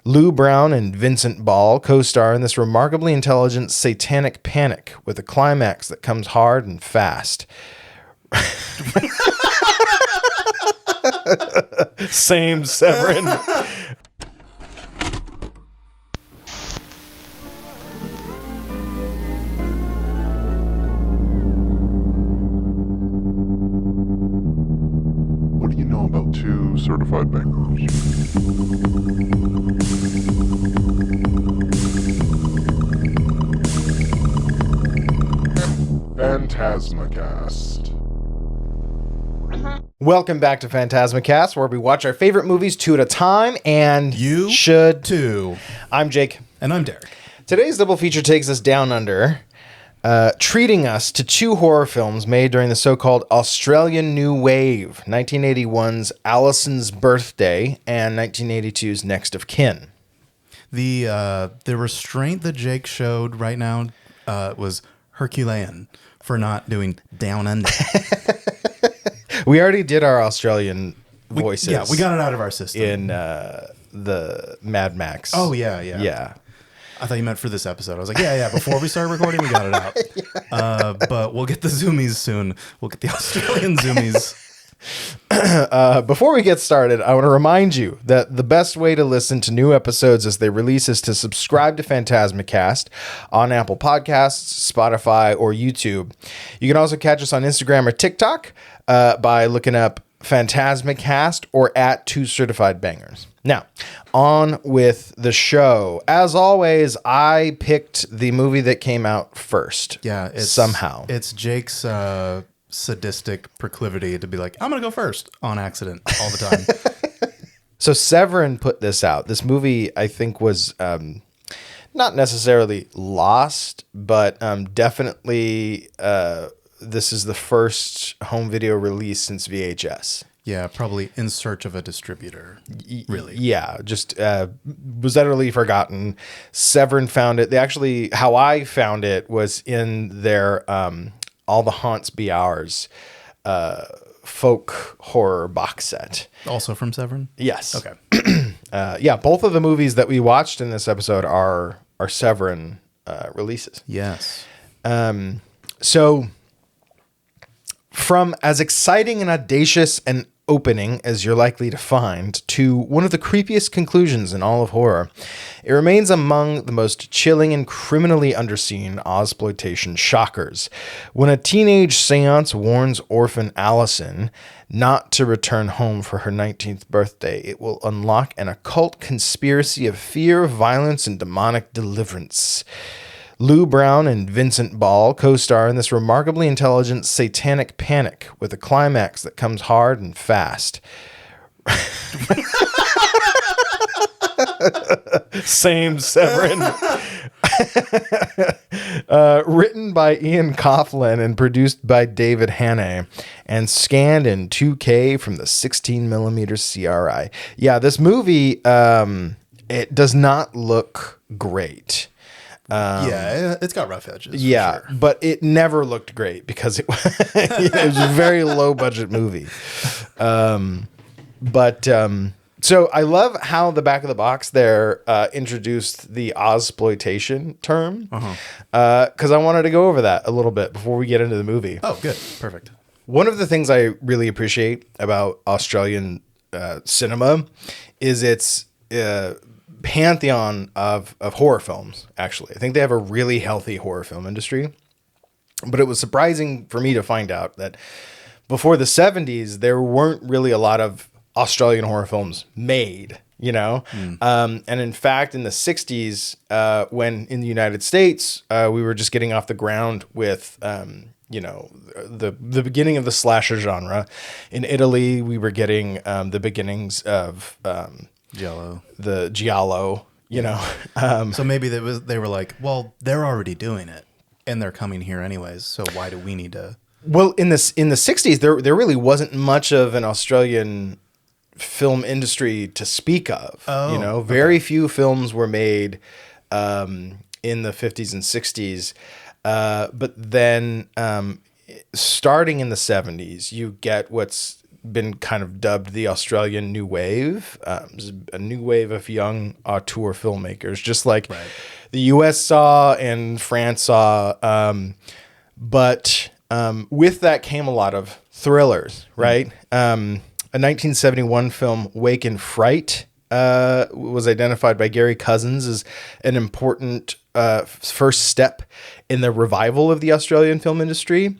Lou Brown and Vincent Ball co-star in this remarkably intelligent satanic panic with a climax that comes hard and fast. Same, Severin. What do you know about two certified bangers? PhantasmaCast. Welcome back to PhantasmaCast, where we watch our favorite movies two at a time, and You should too. I'm Jake. And I'm Derek. Today's double feature takes us down under, treating us to two horror films made during the so-called Australian New Wave, 1981's Alison's Birthday and 1982's Next of Kin. The restraint that Jake showed right now was Herculean for not doing Down Under. We already did our Australian voices. Yeah, we got it out of our system. In the Mad Max. Oh, yeah. Yeah. I thought you meant for this episode. I was like, yeah. Before we start recording, we got it out. But we'll get the zoomies soon. We'll get the Australian zoomies. Before we get started, I want to remind you that the best way to listen to new episodes as they release is to subscribe to PhantasmaCast on Apple Podcasts, Spotify, or YouTube. You can also catch us on Instagram or TikTok by looking up PhantasmaCast or at Two Certified Bangers. Now, on with the show. As always, I picked the movie that came out first. Yeah, somehow. It's Jake's sadistic proclivity to be like, I'm going to go first on accident all the time. So Severin put this out. This movie, I think, was not necessarily lost, but definitely this is the first home video release since VHS. Yeah, probably in search of a distributor, really. Yeah, just was utterly forgotten. Severin found it. How I found it was in their All the Haunts Be Ours folk horror box set. Also from Severin? Yes. Okay. Yeah, both of the movies that we watched in this episode are Severin releases. Yes. So from as exciting and audacious an opening as you're likely to find to one of the creepiest conclusions in all of horror, it remains among the most chilling and criminally underseen Ozploitation shockers. When a teenage seance warns orphan Alison not to return home for her 19th birthday, it will unlock an occult conspiracy of fear, violence, and demonic deliverance. Lou Brown and Vincent Ball co-star in this remarkably intelligent satanic panic with a climax that comes hard and fast. Same, Severin. Written by Ian Coughlin and produced by David Hannay and scanned in 2K from the 16mm CRI. Yeah, this movie, it does not look great. Yeah, it's got rough edges. Yeah, for sure. But it never looked great because it was a very low budget movie. So I love how the back of the box there introduced the Ozploitation term because I wanted to go over that a little bit before we get into the movie. Oh, good. Perfect. One of the things I really appreciate about Australian cinema is its pantheon of horror films. Actually, I think they have a really healthy horror film industry, but it was surprising for me to find out that before the 70s there weren't really a lot of Australian horror films made, and in fact in the 60s when in the United States we were just getting off the ground with the beginning of the slasher genre. In Italy we were getting the beginnings of Giallo. The Giallo, So maybe they were like, well, they're already doing it and they're coming here anyways. So why do we need to? Well, in the 60s, there really wasn't much of an Australian film industry to speak of. Very few films were made in the 50s and 60s. But then starting in the 70s, you get what's been kind of dubbed the Australian New Wave. It's a new wave of young auteur filmmakers, just like the U.S. saw and France saw. But with that came a lot of thrillers, right? A 1971 film, Wake in Fright, was identified by Gary Cousins as an important first step in the revival of the Australian film industry.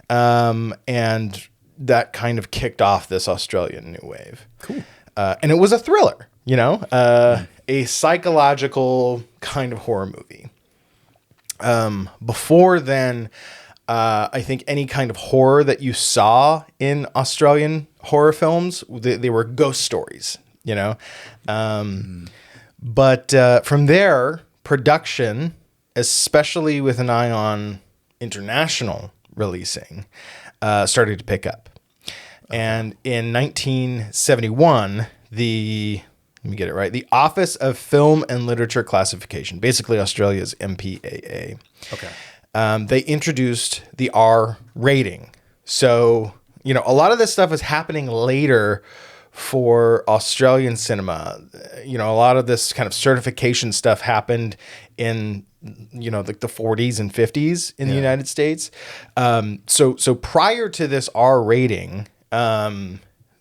And that kind of kicked off this Australian new wave. Cool. And it was a thriller, a psychological kind of horror movie. Before then, I think any kind of horror that you saw in Australian horror films, they were ghost stories, But from there, production, especially with an eye on international releasing, started to pick up. And in 1971, let me get it right, the Office of Film and Literature Classification, basically Australia's MPAA. Okay. They introduced the R rating. So, a lot of this stuff is happening later for Australian cinema. A lot of this kind of certification stuff happened in, like the 40s and 50s in the United States. So prior to this R rating,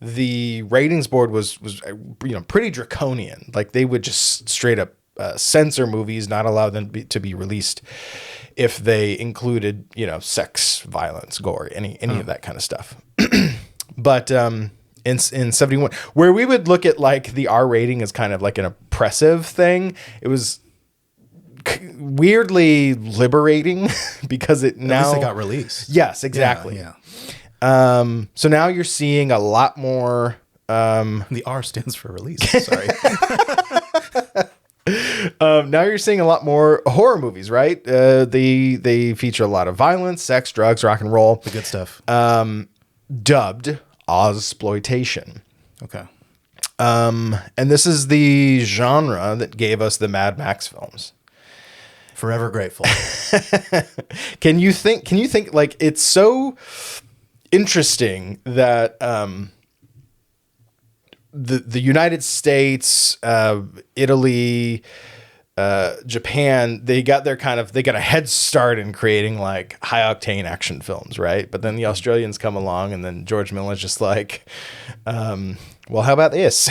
the ratings board was pretty draconian. Like they would just straight up censor movies, not allow them to be released if they included, sex, violence, gore, any of that kind of stuff. But in 71, where we would look at like the R rating as kind of like an oppressive thing, it was weirdly liberating because it now at least it got released. Yes, exactly. Yeah. So now you're seeing a lot more. The R stands for release. Sorry. Now you're seeing a lot more horror movies, right? They feature a lot of violence, sex, drugs, rock and roll. The good stuff. Dubbed Ozploitation. Okay. And this is the genre that gave us the Mad Max films. Forever grateful. Can you think like it's so interesting that the United States, Italy, Japan, they got a head start in creating like high octane action films, right? But then the Australians come along, and then George Miller's just like, well, how about this?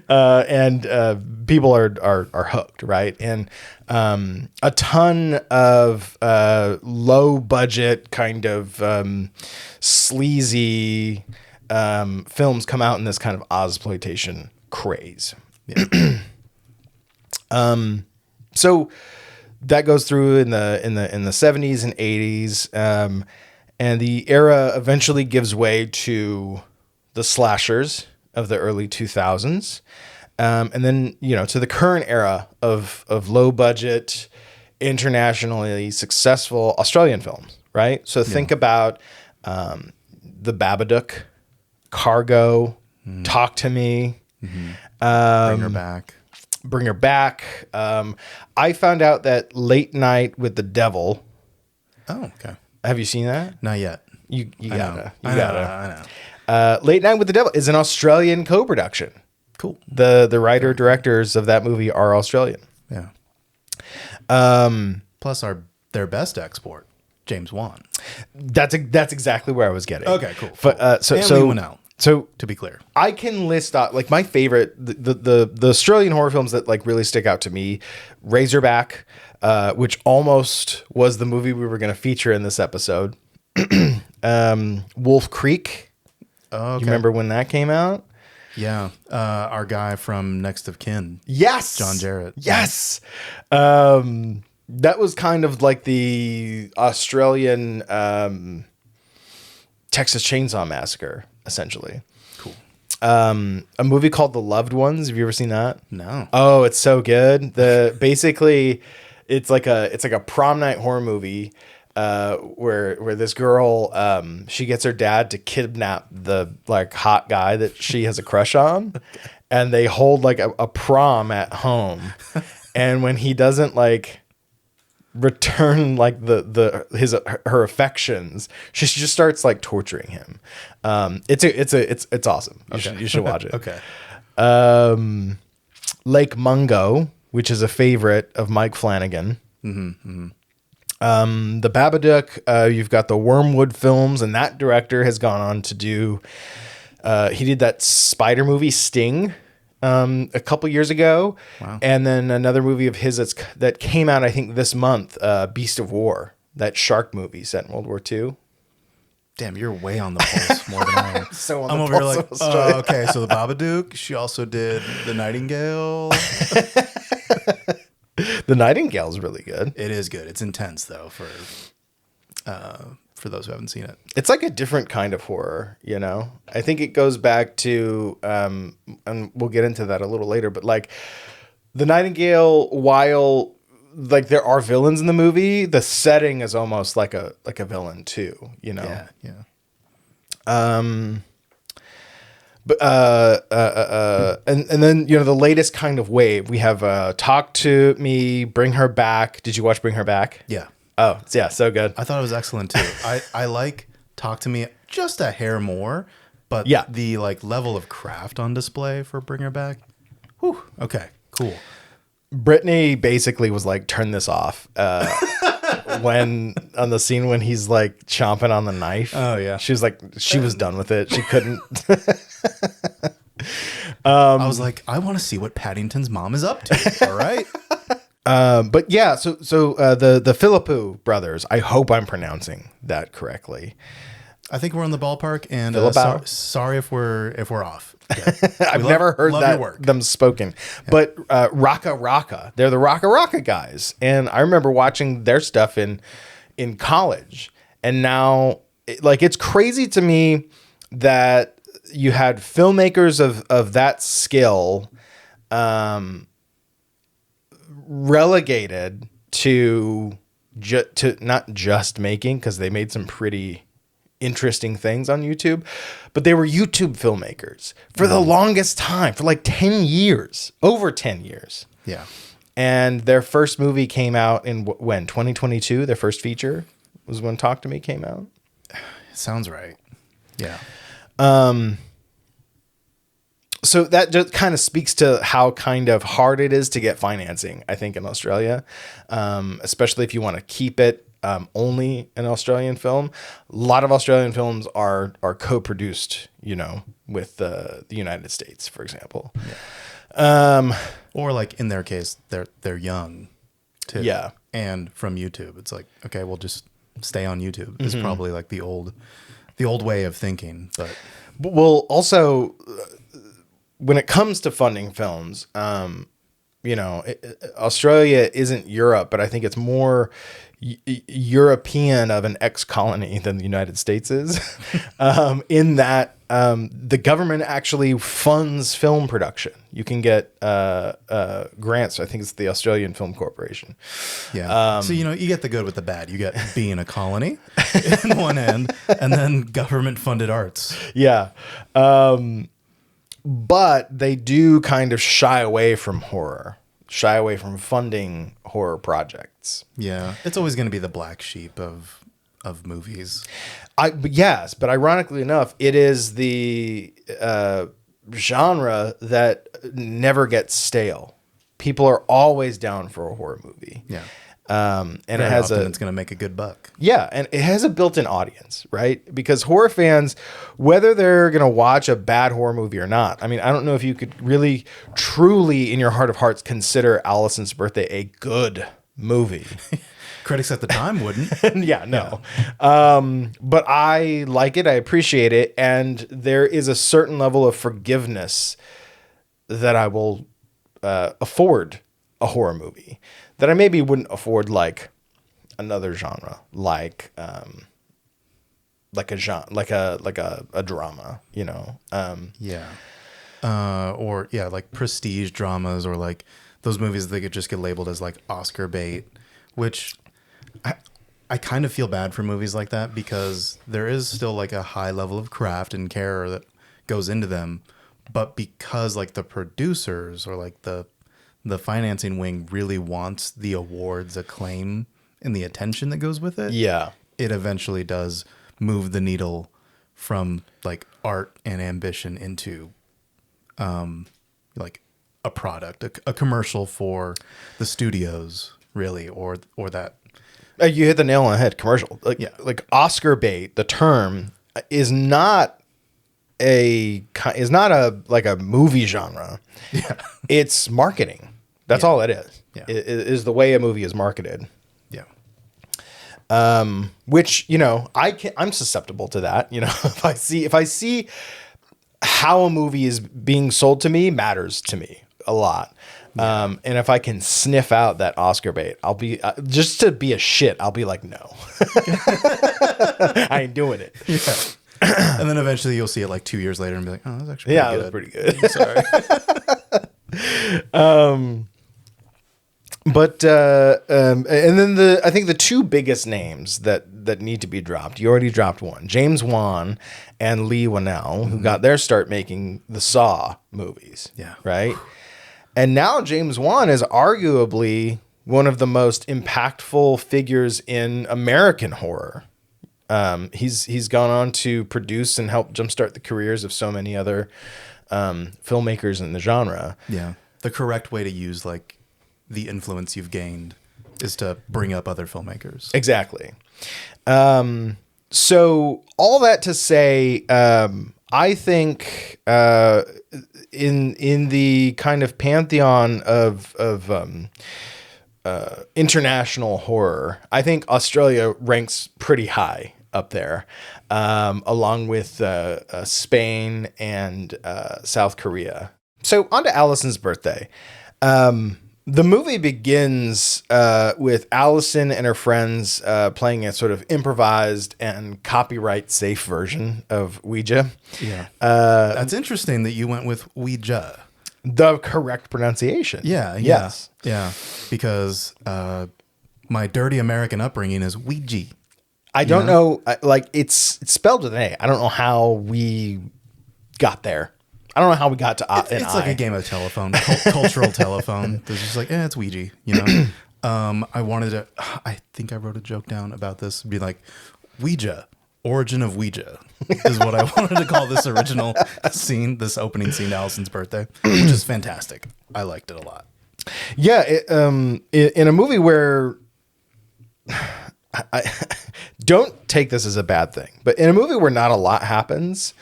And people are hooked, right? And a ton of low budget kind of sleazy films come out in this kind of Ozploitation craze. Yeah. So that goes through in the 70s and 80s, and the era eventually gives way to the slashers of the early 2000s, and then to the current era of low budget, internationally successful Australian films, right? So think about The Babadook, Cargo, Talk to Me, Bring Her Back. I found out that Late Night with the Devil. Oh, okay. Have you seen that? Not yet. You gotta. I know. Late Night with the Devil is an Australian co-production. Cool. The writer directors of that movie are Australian. Yeah. Plus their best export, James Wan. That's exactly where I was getting. Okay, cool. But Lee Winnell. So to be clear, I can list out like my favorite the Australian horror films that like really stick out to me. Razorback, which almost was the movie we were going to feature in this episode. Wolf Creek. Oh, okay. You remember when that came out? Yeah, our guy from Next of Kin. Yes, John Jarrett. Yes, that was kind of like the Australian Texas Chainsaw Massacre, essentially. Cool. A movie called The Loved Ones. Have you ever seen that? No. Oh, it's so good. Basically, it's like a prom night horror movie. Where this girl, she gets her dad to kidnap the like hot guy that she has a crush on, and they hold like a prom at home. And when he doesn't like return like her affections, she just starts like torturing him. It's awesome. You should watch it. Okay. Lake Mungo, which is a favorite of Mike Flanagan. The Babadook, you've got the Wormwood films, and that director has gone on to do, he did that spider movie Sting a couple years ago. Wow. And then another movie of his that came out, I think, this month, Beast of War, that shark movie set in World War II. Damn, you're way on the pulse more than I am. So on I'm the over here pulse like, of Australia. okay, so the Babadook, she also did The Nightingale. The Nightingale's really good. It is good. It's intense though for those who haven't seen it. It's like a different kind of horror, you know? I think it goes back to, and we'll get into that a little later, but like The Nightingale, while like there are villains in the movie, the setting is almost like a villain too, you know? Yeah. But and then, you know, the latest kind of wave, we have Talk to Me, Bring Her Back. Did you watch Bring Her Back? Yeah. Oh, yeah, so good. I thought it was excellent too. I like Talk to Me just a hair more, but Yeah. the like level of craft on display for Bring Her Back. Whew. Okay, cool. Brittany basically was like, turn this off. When on the scene when he's like chomping on the knife. Oh, yeah. She was like, she was done with it. She couldn't. I was like, I want to see what Paddington's mom is up to. All right. But yeah, so the Philippou brothers, I hope I'm pronouncing that correctly. I think we're in the ballpark, and Philippou? sorry if we're off. I've never heard love your that work. them spoken. Yeah. But Raka Raka, they're the Raka Raka guys, and I remember watching their stuff in college, and now it's crazy to me that you had filmmakers of that skill relegated to not just making, because they made some pretty interesting things on YouTube, but they were YouTube filmmakers for the longest time, for like 10 years, over 10 years. Yeah. And their first movie came out in when 2022, their first feature was when Talk to Me came out. Sounds right. Yeah. So that just kind of speaks to how kind of hard it is to get financing, I think, in Australia, especially if you want to keep it only an Australian film. A lot of Australian films are co-produced, you know, with the United States, for example. Yeah. Or like in their case, they're young too. Yeah. And from YouTube, it's like, okay, we'll just stay on YouTube. Is probably like the old way of thinking. But well, also when it comes to funding films, you know, Australia isn't Europe, but I think it's more European of an ex-colony than the United States is, in that the government actually funds film production. You can get grants. I think it's the Australian Film Corporation. yeah. So, you know, you get the good with the bad. You get being a colony in one end, and then government funded arts. Yeah. But they do kind of shy away from horror, shy away from funding horror projects. Yeah. It's always going to be the black sheep of movies. But yes, but ironically enough, it is the genre that never gets stale. People are always down for a horror movie. Yeah. And Very it has often it's going to make a good buck. Yeah, and it has a built-in audience, right? Because horror fans, whether they're going to watch a bad horror movie or not, I mean, I don't know if you could really, truly, in your heart of hearts, consider Alison's Birthday a good movie. Critics at the time wouldn't. Yeah, no. But I like it. I appreciate it. And there is a certain level of forgiveness that I will afford a horror movie that I maybe wouldn't afford like another genre, like a drama, you know? Yeah. Or yeah, like prestige dramas, or like those movies that could just get labeled as like Oscar bait, which I kind of feel bad for movies like that, because there is still like a high level of craft and care that goes into them. But because like the producers or like the financing wing really wants the awards acclaim and the attention that goes with it, Yeah. it eventually does move the needle from like art and ambition into like a product, a commercial for the studios, really, or that. You hit the nail on the head. Commercial. Like Oscar bait, the term is not a like a movie genre. Yeah. It's marketing. That's all it is. Yeah. It is the way a movie is marketed. Yeah. Which, I'm susceptible to that. If I see how a movie is being sold to me matters to me a lot. Yeah. And if I can sniff out that Oscar bait, I'll be just to be a shit. I'll be like, no, I ain't doing it. Yeah. And then eventually you'll see it like 2 years later and be like, oh, that's actually Pretty good. It was pretty good. Sorry. But and then I think the two biggest names that need to be dropped. You already dropped one, James Wan and Lee Whannell, who got their start making the Saw movies. Yeah. Right. And now James Wan is arguably one of the most impactful figures in American horror. He's gone on to produce and help jumpstart the careers of so many other filmmakers in the genre. Yeah. The correct way to use like the influence you've gained is to bring up other filmmakers. Exactly. So all that to say, I think in the kind of pantheon of international horror, I think Australia ranks pretty high up there, along with Spain and South Korea. So on to Alison's birthday. The movie begins with Alison and her friends playing a sort of improvised and copyright safe version of Ouija. Yeah. That's interesting that you went with Ouija. The correct pronunciation. Yeah. Yes. Yeah. Because my dirty American upbringing is Ouija. I don't know. Like it's spelled with an A. I don't know how we got there. I don't know how we got to it's like a game of telephone, cultural telephone. There's just like, it's Ouija, I think I wrote a joke down about this. It'd be like, Ouija, origin of Ouija is what I wanted to call this original scene, this opening scene to Alison's birthday, which is fantastic. I liked it a lot. Yeah. In a movie where I don't take this as a bad thing, but in a movie where not a lot happens,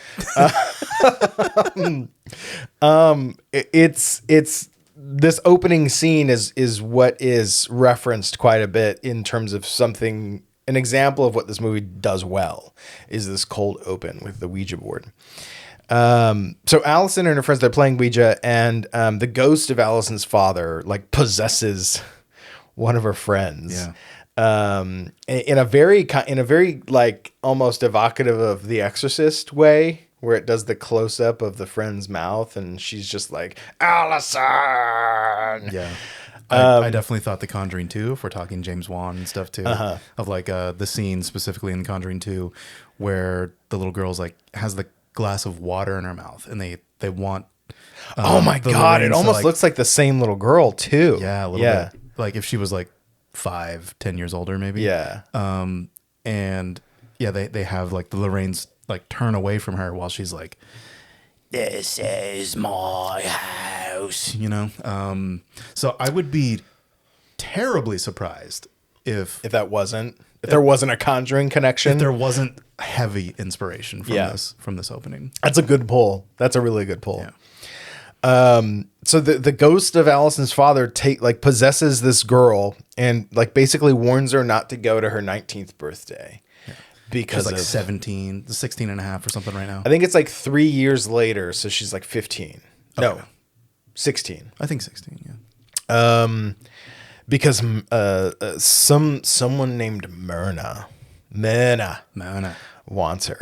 it's this opening scene is what is referenced quite a bit in terms of something. An example of what this movie does well is this cold open with the Ouija board. So Alison and her friends, they're playing Ouija, and the ghost of Alison's father like possesses one of her friends. Yeah. In a very like almost evocative of The Exorcist way, where it does the close up of the friend's mouth and she's just like, Alison. Yeah. I definitely thought The Conjuring 2, if we're talking James Wan and stuff too, of like the scene specifically in The Conjuring 2 where the little girl's like has the glass of water in her mouth and they want oh my God, it almost looks like the same little girl too. Yeah, a little bit. Like if she was like 5-10 years older maybe. Yeah. And yeah, they have like the Lorraine's like turn away from her while she's like, this is my house, so I would be terribly surprised if there wasn't a Conjuring connection, if there wasn't heavy inspiration from this opening. That's a good pull. That's a really good pull. Yeah. So the ghost of Alison's father possesses this girl and like basically warns her not to go to her 19th birthday because she's like 16 and a half or something right now. I think it's like 3 years later. So she's like 15. Okay. No, 16. I think 16. Yeah. Because, someone named Myrna wants her.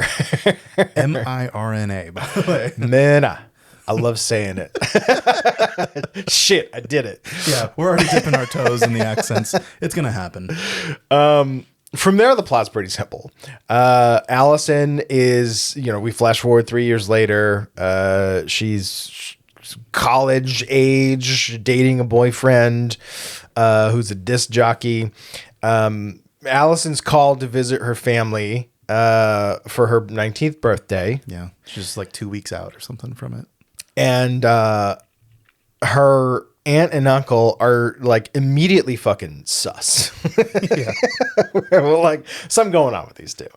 Mirna, by the way. Myrna. I love saying it. Shit, I did it. Yeah, we're already dipping our toes in the accents. It's going to happen. From there, the plot's pretty simple. Alison is, we flash forward 3 years later. She's college age, dating a boyfriend who's a disc jockey. Allison's called to visit her family for her 19th birthday. Yeah. She's just like 2 weeks out or something from it. And her aunt and uncle are like immediately fucking sus. Yeah. Well, like something going on with these two.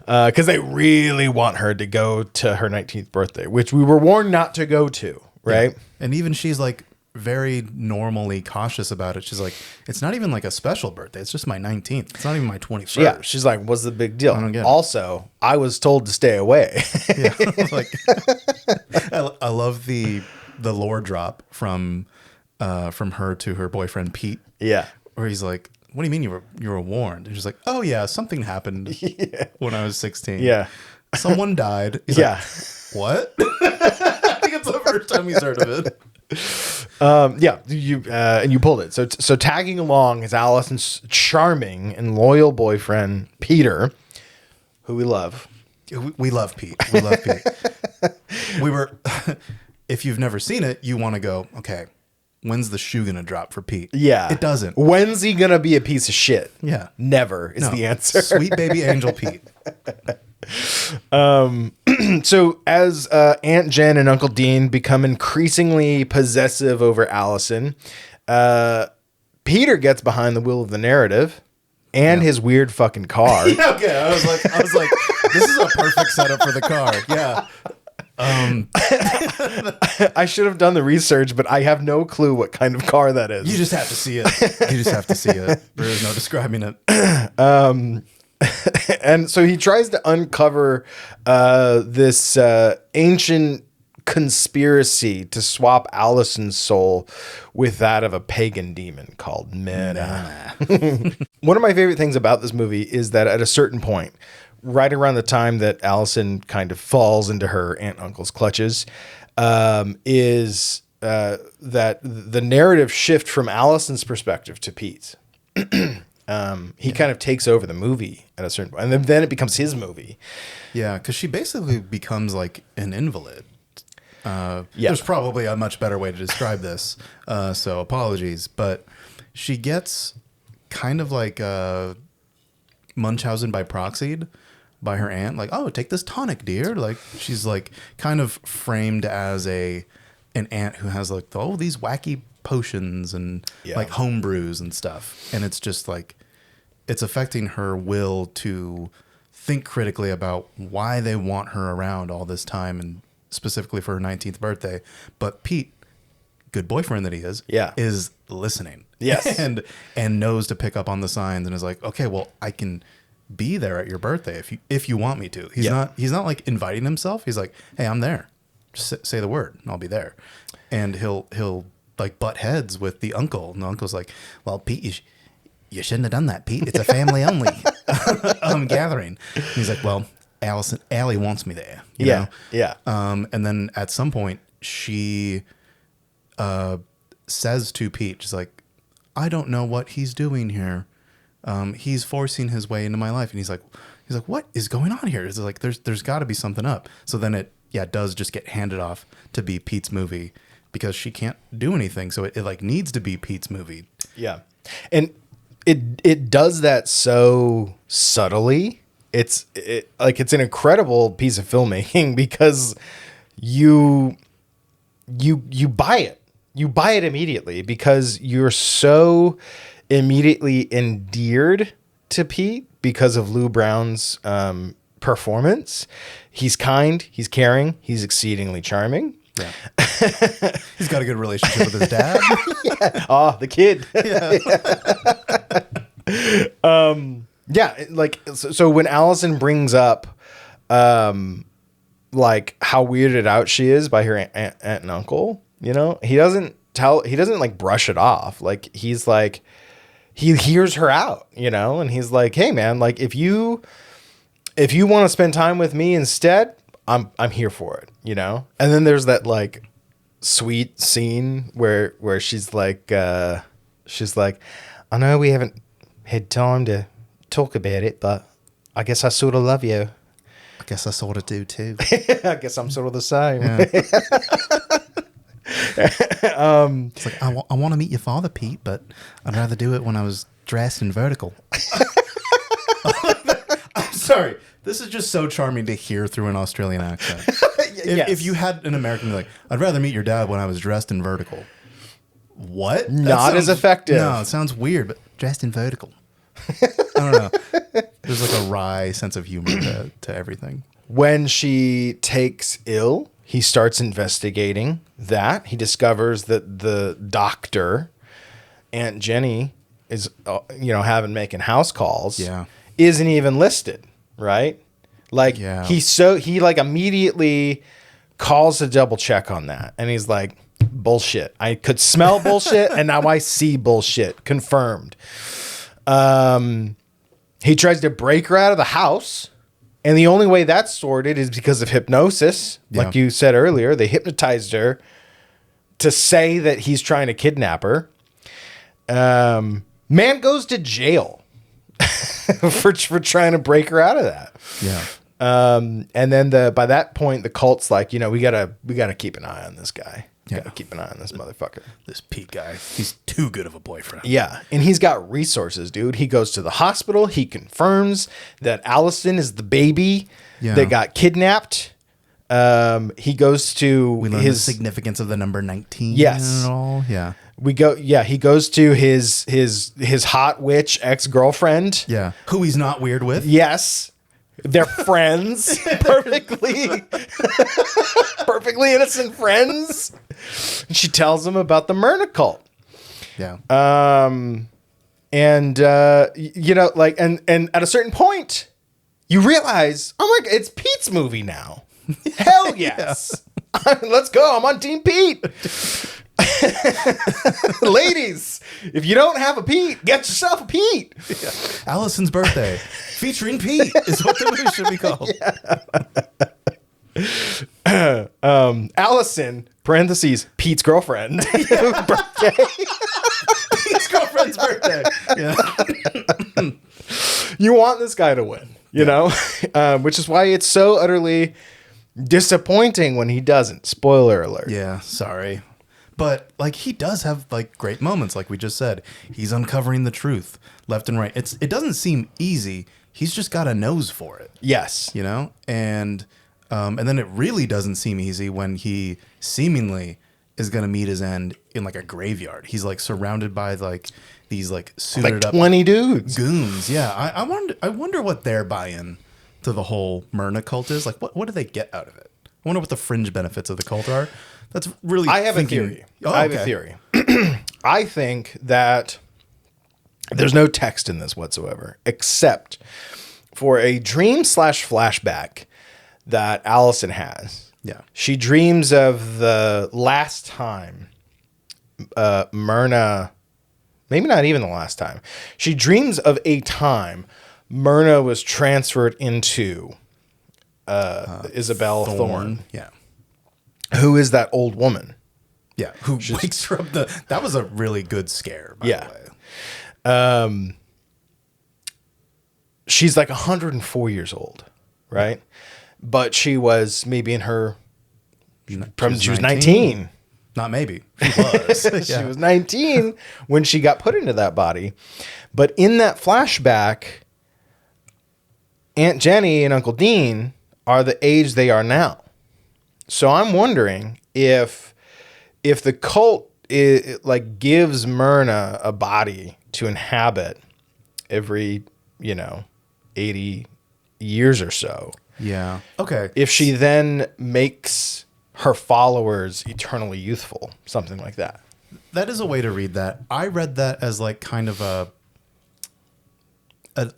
Because they really want her to go to her 19th birthday, which we were warned not to go to, right? Yeah. And even she's like very normally cautious about it. She's like, it's not even like a special birthday. It's just my 19th. It's not even my 21st. Yeah, she's like, what's the big deal? I don't get it. Also, I was told to stay away. Yeah. Like, I love the lore drop from her to her boyfriend Pete. Yeah. Where he's like, what do you mean you were warned? And she's like, oh yeah, something happened when I was 16. Yeah. Someone died. He's Yeah. like, what? I think it's the first time he's heard of it. Yeah, and you pulled it. So tagging along is Allison's charming and loyal boyfriend Peter, who we love. We love Pete. We love Pete. We were. If you've never seen it, you want to go, okay, when's the shoe gonna drop for Pete? Yeah, it doesn't. When's he gonna be a piece of shit? Yeah, never is the answer. Sweet baby angel Pete. So as Aunt Jen and Uncle Dean become increasingly possessive over Allison, Peter gets behind the wheel of the narrative and his weird fucking car. Yeah, okay, I was like, this is a perfect setup for the car. Yeah. I should have done the research, but I have no clue what kind of car that is. You just have to see it. You just have to see it. There is no describing it. And so he tries to uncover this ancient conspiracy to swap Allison's soul with that of a pagan demon called Mena. One of my favorite things about this movie is that at a certain point, right around the time that Allison kind of falls into her aunt and uncle's clutches, is that the narrative shift from Allison's perspective to Pete's. He kind of takes over the movie at a certain point, and then it becomes his movie. Yeah, because she basically becomes like an invalid. There's probably a much better way to describe this, so apologies. But she gets kind of like Munchausen by proxy by her aunt. Like, oh, take this tonic, dear. Like, she's like kind of framed as an aunt who has like, oh, these wacky potions and like home brews and stuff. And it's just like, it's affecting her will to think critically about why they want her around all this time, and specifically for her 19th birthday. But Pete, good boyfriend that he is listening. Yes. and knows to pick up on the signs and is like, okay, well, I can be there at your birthday if you want me to. He's not like inviting himself. He's like, hey, I'm there. Just say the word and I'll be there. And he'll like butt heads with the uncle, and the uncle's like, well, Pete, you shouldn't have done that, Pete. It's a family only gathering. And he's like, well, Allie wants me there. You know? Yeah. And then at some point she says to Pete, she's like, I don't know what he's doing here. He's forcing his way into my life. And he's like, what is going on here? It's like, there's got to be something up. So then it does just get handed off to be Pete's movie, because she can't do anything. So it like needs to be Pete's movie. Yeah. And it does that so subtly. It's an incredible piece of filmmaking, because you buy it. You buy it immediately because you're so immediately endeared to Pete because of Lou Brown's performance. He's kind, he's caring, he's exceedingly charming. Yeah. He's got a good relationship with his dad. Yeah. Oh, the kid. Yeah. So when Allison brings up like how weirded out she is by her aunt and uncle, you know, he doesn't like brush it off. Like, he's like, he hears her out, you know, and he's like, hey man, like if you want to spend time with me instead, I'm here for it, you know? And then there's that like sweet scene where she's like, I know we haven't had time to talk about it, but I guess I sort of love you. I guess I sort of do too. I guess I'm sort of the same. Yeah. It's like, I want to meet your father, Pete, but I'd rather do it when I was dressed in vertical. I'm sorry. This is just so charming to hear through an Australian accent. If you had an American be like, I'd rather meet your dad when I was dressed in vertical. What? Not as effective. No, it sounds weird, but dressed in vertical. I don't know. There's like a wry sense of humor to everything. When she takes ill, he starts investigating that. He discovers that the doctor, Aunt Jenny, is making house calls. Yeah. Isn't even listed, right? Like he like immediately calls to double check on that, and he's like, bullshit. I could smell bullshit, and now I see bullshit. Confirmed. He tries to break her out of the house, and the only way that's sorted is because of hypnosis. Yeah. Like you said earlier, they hypnotized her to say that he's trying to kidnap her. Man goes to jail for trying to break her out of that. Yeah. And then by that point, the cult's like, we gotta keep an eye on this guy. Gotta keep an eye on this motherfucker. This Pete guy, he's too good of a boyfriend. Yeah, and he's got resources, dude. He goes to the hospital. He confirms that Alison is the baby that got kidnapped. He goes to We learn the significance of the number 19. Yes. And all. Yeah. He goes to his hot witch ex-girlfriend. Yeah. Who he's not weird with. Yes. They're friends. Perfectly innocent friends. And she tells him about the Myrna cult. Yeah. And at a certain point, you realize, oh my God, it's Pete's movie now. Hell yes. Let's go. I'm on Team Pete. Ladies, if you don't have a Pete, get yourself a Pete. Yeah. Alison's birthday featuring Pete is what the movie should be called. Alison, parentheses, Pete's girlfriend. Birthday. Pete's girlfriend's birthday. Yeah. You want this guy to win, you know, which is why it's so utterly disappointing when he doesn't. Spoiler alert. Yeah, sorry. But like he does have like great moments, like we just said. He's uncovering the truth left and right. It doesn't seem easy. He's just got a nose for it. Yes. You know? And then it really doesn't seem easy when he seemingly is gonna meet his end in like a graveyard. He's like surrounded by like these like suited like 20 dudes. Goons. Yeah. I wonder what their buy-in to the whole Myrna cult is. Like what do they get out of it? I wonder what the fringe benefits of the cult are. That's really. I have a theory. I think that there's no text in this whatsoever, except for a dream / flashback that Alison has. Yeah. She dreams of the last time Myrna, maybe not even the last time. She dreams of a time Myrna was transferred into Isabel Thorne. Yeah. Who is that old woman? Yeah, who wakes her up. That was a really good scare, by the way. She's like 104 years old, right? But she was maybe in her... She was 19. Not maybe. She was. She was 19 when she got put into that body. But in that flashback, Aunt Jenny and Uncle Dean are the age they are now. So I'm wondering if the cult gives Myrna a body to inhabit every 80 years or so. Yeah. Okay. If she then makes her followers eternally youthful, something like that. That is a way to read that. I read that as like kind of a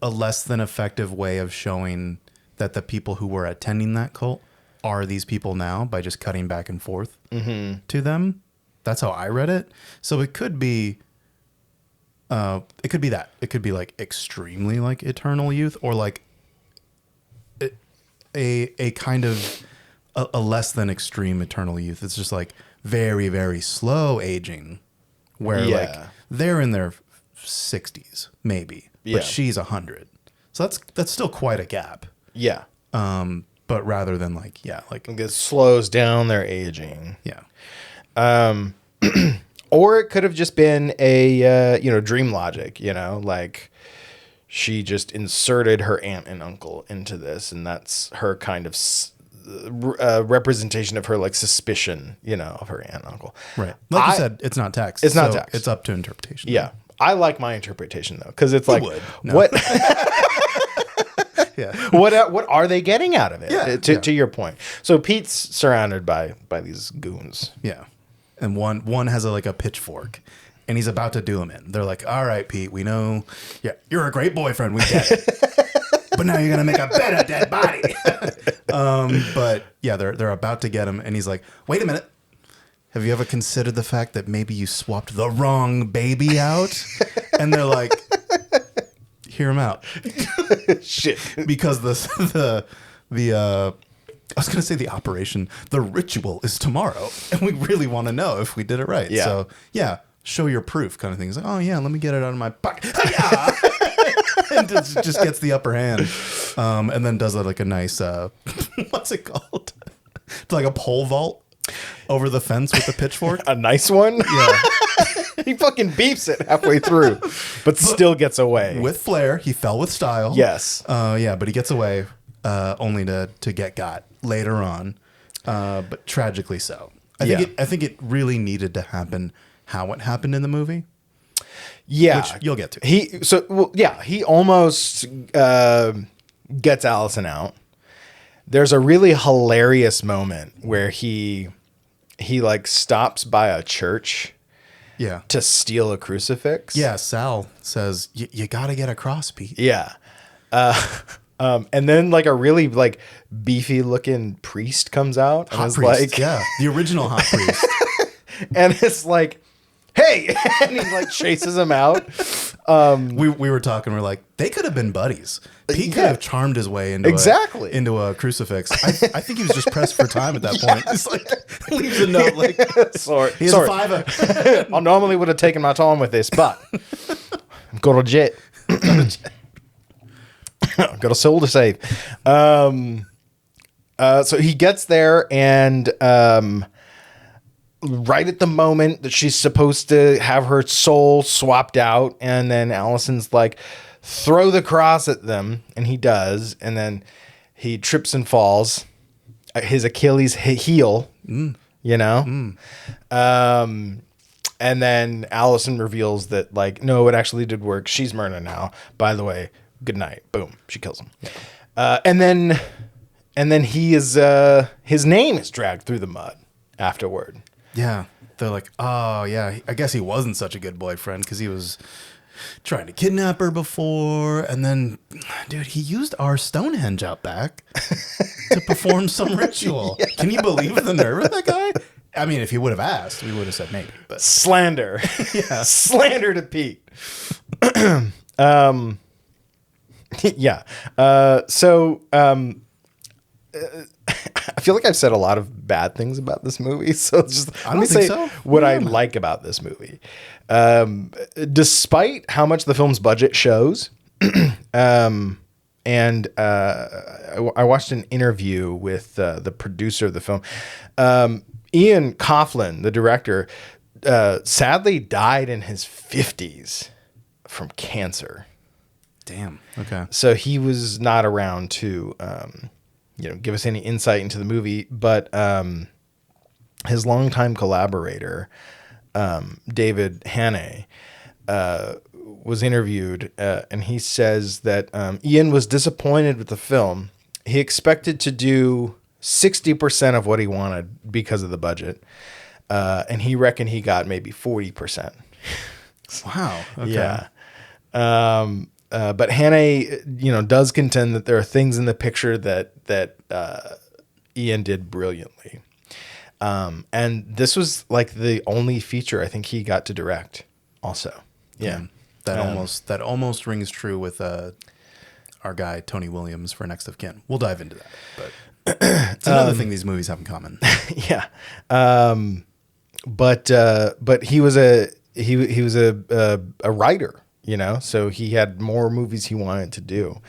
less than effective way of showing that the people who were attending that cult are these people now by just cutting back and forth to them. That's how I read it. So it could be that. It could be like extremely like eternal youth, or like a kind of a less than extreme eternal youth. It's just like very, very slow aging, where like they're in their 60s maybe, but she's 100. So that's still quite a gap. Yeah. But rather than like it slows down their aging. Yeah. Or it could have just been a dream logic, like she just inserted her aunt and uncle into this, and that's her kind of representation of her like suspicion, of her aunt and uncle. Right. Like you said, it's not text. It's not text. It's up to interpretation. Yeah. I like my interpretation though, because it's like, No. what? Yeah. What are they getting out of it? Yeah. To your point. So Pete's surrounded by these goons. Yeah. And one has a pitchfork, and he's about to do him in. They're like, all right, Pete, we know. Yeah, you're a great boyfriend. We get it. But now you're going to make a better dead body. But yeah, they're about to get him. And he's like, wait a minute. Have you ever considered the fact that maybe you swapped the wrong baby out? And they're like, hear him out. Shit. Because the I was going to say the operation, the ritual is tomorrow. And we really want to know if we did it right. Yeah. So yeah, show your proof kind of thing. He's like, oh yeah, let me get it out of my pocket. And just gets the upper hand. And then does a nice, what's it called? It's like a pole vault over the fence with the pitchfork. A nice one? Yeah. He fucking beeps it halfway through, but still gets away. With flair. He fell with style. Yes. Yeah, but he gets away only to get got later on. But tragically so. I think it really needed to happen how it happened in the movie. Yeah. Which you'll get to. He almost gets Alison out. There's a really hilarious moment where he like stops by a church to steal a crucifix. Yeah, Sal says, you got to get across, Pete. Yeah. And then like a really like beefy looking priest comes out. Hot and priest, like, yeah. The original hot priest. And it's like, hey, and he like chases him out. We were talking, we're like, they could have been buddies. Pete could have charmed his way into a crucifix. I think he was just pressed for time at that point. It's like leaves a note like, sorry. Here's a $5. I normally would have taken my time with this, but I've got a jet. Got a soul to save. So he gets there, and right at the moment that she's supposed to have her soul swapped out, and then Alison's like, throw the cross at them, and he does, and then he trips and falls. His Achilles heel, And then Alison reveals that, like, no, it actually did work. She's Myrna now. By the way, good night. Boom. She kills him. And then he is, his name is dragged through the mud afterward. Yeah. They're like, oh, yeah, I guess he wasn't such a good boyfriend because he was trying to kidnap her before. And then, dude, he used our Stonehenge out back to perform some ritual. Yeah. Can you believe the nerve of that guy? I mean, if he would have asked, we would have said maybe. But slander. Yeah. Slander to Pete. Yeah. I feel like I've said a lot of bad things about this movie. So just let me say what I like about this movie. Despite how much the film's budget shows, I watched an interview with the producer of the film. Ian Coughlin, the director, sadly died in his 50s from cancer. Damn. Okay. So he was not around to, give us any insight into the movie, but his longtime collaborator, David Hannay, was interviewed, and he says that Ian was disappointed with the film. He expected to do 60% of what he wanted because of the budget, and he reckoned he got maybe 40%. Wow. Okay. Yeah. But Hannay, does contend that there are things in the picture that Ian did brilliantly. And this was like the only feature I think he got to direct also. Yeah. That almost rings true with our guy, Tony Williams, for Next of Kin. We'll dive into that. But it's another thing these movies have in common. Yeah. But he was a writer, so he had more movies he wanted to do.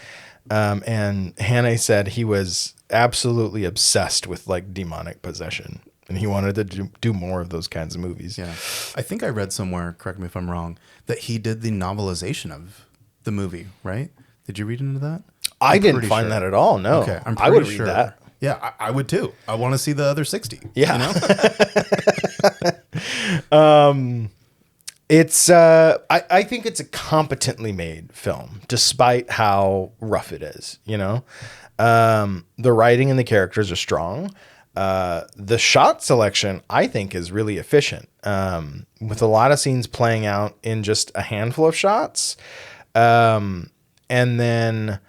And Hannay said he was absolutely obsessed with like demonic possession, and he wanted to do more of those kinds of movies. Yeah. I think I read somewhere, correct me if I'm wrong, that he did the novelization of the movie, right? Did you read into that? I I'm didn't pretty find sure. that at all. No. Okay, I'm I pretty would sure. read that. Yeah, I would too. I want to see the other 60. Yeah. You know? It's I think it's a competently made film, despite how rough it is, you know? The writing and the characters are strong. The shot selection, I think, is really efficient. With a lot of scenes playing out in just a handful of shots. And then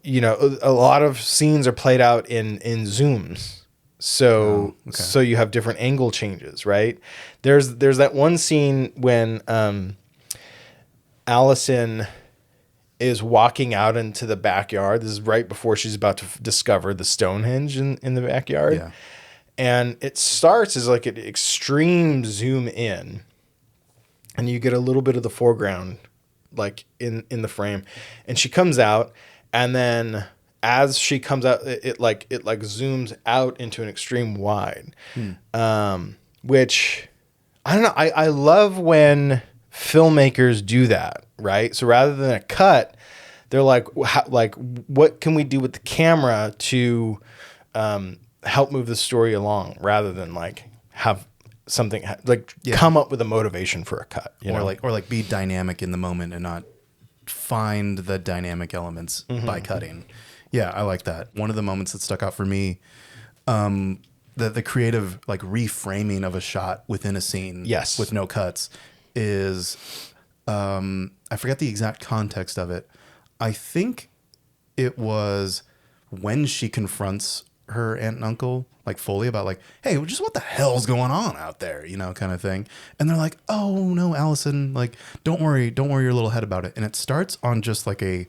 you know, a lot of scenes are played out in zooms. So so you have different angle changes, right? There's that one scene when Alison is walking out into the backyard. This is right before she's about to discover the Stonehenge in the backyard. Yeah. And it starts as like an extreme zoom in, and you get a little bit of the foreground like in the frame. And she comes out, and then as she comes out, it zooms out into an extreme wide. Which I don't know. I love when filmmakers do that, right? So rather than a cut, they're like, what can we do with the camera to help move the story along, rather than like have something come up with a motivation for a cut, you know? Or like be dynamic in the moment and not find the dynamic elements by cutting. Yeah, I like that. One of the moments that stuck out for me, the creative like reframing of a shot within a scene, Yes, with no cuts, is I forget the exact context of it. I think it was when she confronts her aunt and uncle like fully about like, hey, just what the hell's going on out there, you know, kind of thing. And they're like, oh no, Allison, like don't worry your little head about it. And it starts on just like a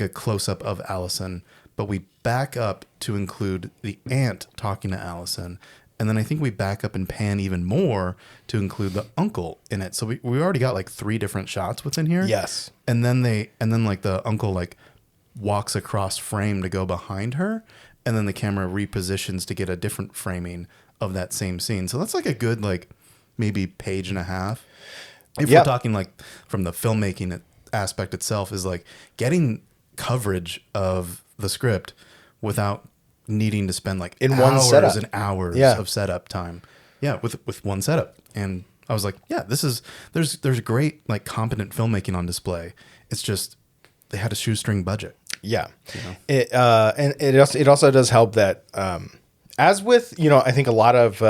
close up of Allison, but we back up to include the aunt talking to Allison. And then I think we back up and pan even more to include the uncle in it. So we already got like 3 different shots within here. Yes. And then like the uncle like walks across frame to go behind her, and then the camera repositions to get a different framing of that same scene. So that's like a good like maybe page and a half. If we're talking like from the filmmaking aspect itself, is like getting coverage of the script without needing to spend like in hours one setup and hours of setup time. Yeah, with one setup. And I was like, yeah, there's great like competent filmmaking on display. It's just they had a shoestring budget. Yeah. You know? It also does help that as with, you know, I think a lot of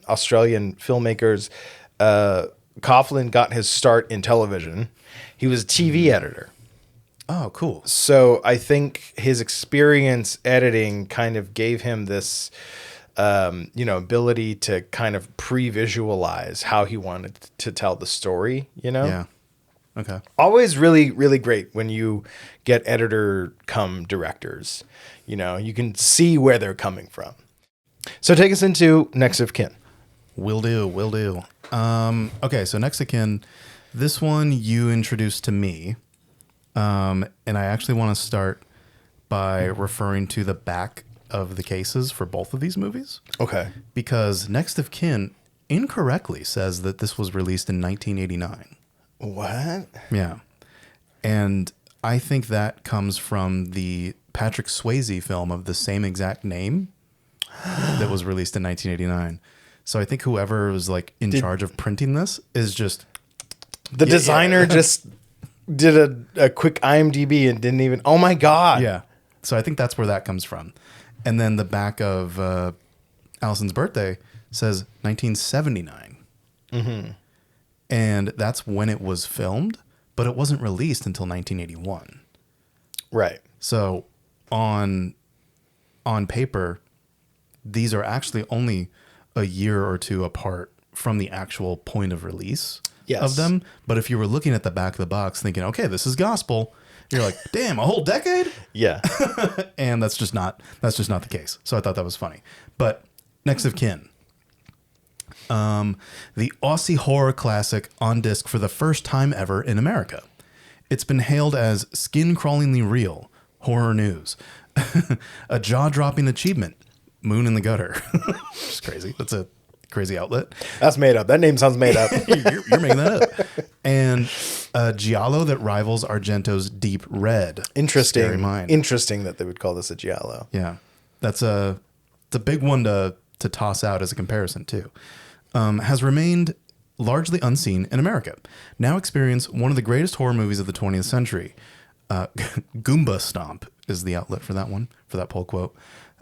Australian filmmakers, Coughlin got his start in television. He was a TV editor. Oh, cool. So I think his experience editing kind of gave him this, you know, ability to kind of pre-visualize how he wanted to tell the story, you know? Yeah. Okay. Always really, really great when you get editor come directors. You know, you can see where they're coming from. So take us into Next of Kin. Will do. Okay, so Next of Kin, this one you introduced to me. And I actually want to start by referring to the back of the cases for both of these movies. Okay. Because Next of Kin incorrectly says that this was released in 1989. What? Yeah. And I think that comes from the Patrick Swayze film of the same exact name that was released in 1989. So I think whoever was like in charge of printing this is just... The designer just did a quick IMDb and didn't even... Oh my God. Yeah. So I think that's where that comes from. And then the back of Allison's birthday says 1979. Mm-hmm. And that's when it was filmed, but it wasn't released until 1981. Right. So on paper, these are actually only a year or two apart from the actual point of release of them. But if you were looking at the back of the box thinking, okay, this is gospel, you're like, damn, a whole decade? Yeah. And that's just not the case. So I thought that was funny. But Next of Kin. The Aussie horror classic on disc for the first time ever in America. It's been hailed as skin-crawlingly real horror news, a jaw-dropping achievement, moon in the gutter. It's crazy. That's a crazy outlet. That's made up. That name sounds made up. You're making that up. And Giallo that rivals Argento's Deep Red. Interesting. Scary Mind. Interesting that they would call this a Giallo. Yeah, it's a big one to toss out as a comparison too. Has remained largely unseen in America. Now experience one of the greatest horror movies of the 20th century. Goomba Stomp is the outlet for that one, for that poll quote.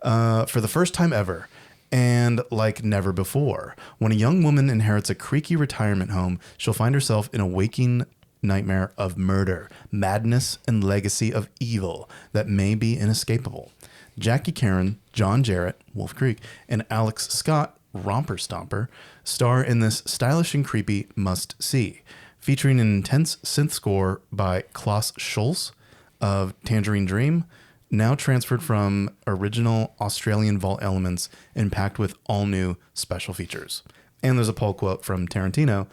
For the first time ever, and like never before, when a young woman inherits a creaky retirement home, she'll find herself in a waking nightmare of murder, madness, and legacy of evil that may be inescapable. Jackie Caron, John Jarrett, Wolf Creek, and Alex Scott, Romper Stomper, star in this stylish and creepy must-see, featuring an intense synth score by Klaus Schulze of Tangerine Dream, now transferred from original Australian vault elements and packed with all-new special features. And there's a poll quote from Tarantino,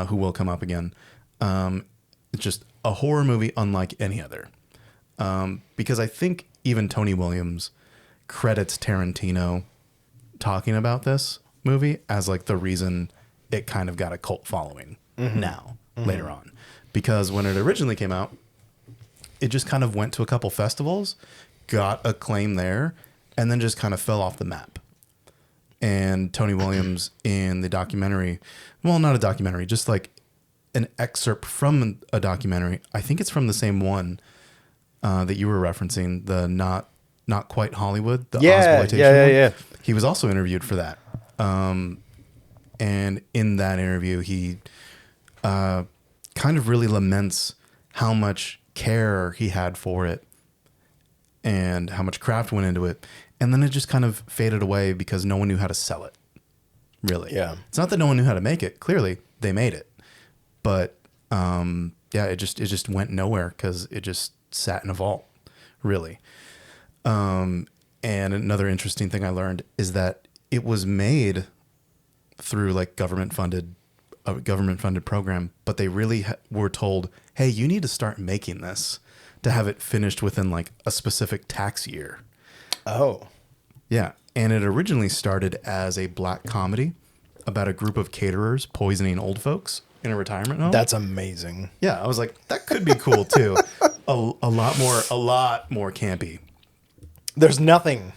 who will come up again. It's just a horror movie unlike any other. Because I think even Tony Williams credits Tarantino talking about this movie as like the reason it kind of got a cult following later on. Because when it originally came out, it just kind of went to a couple festivals, got acclaim there, and then just kind of fell off the map. And Tony Williams in the documentary, well, not a documentary, just like an excerpt from a documentary. I think it's from the same one that you were referencing, the not quite Hollywood, the Ozploitation one. Yeah. He was also interviewed for that. And in that interview, he kind of really laments how much care he had for it and how much craft went into it. And then it just kind of faded away because no one knew how to sell it. Really. Yeah. It's not that no one knew how to make it. Clearly, they made it. But it just went nowhere because it just sat in a vault, really. And another interesting thing I learned is that it was made through like government funded program, but they really were told, hey, you need to start making this to have it finished within like a specific tax year. Oh. Yeah. And it originally started as a black comedy about a group of caterers poisoning old folks in a retirement home. That's amazing. Yeah. I was like, that could be cool too. a lot more campy. There's nothing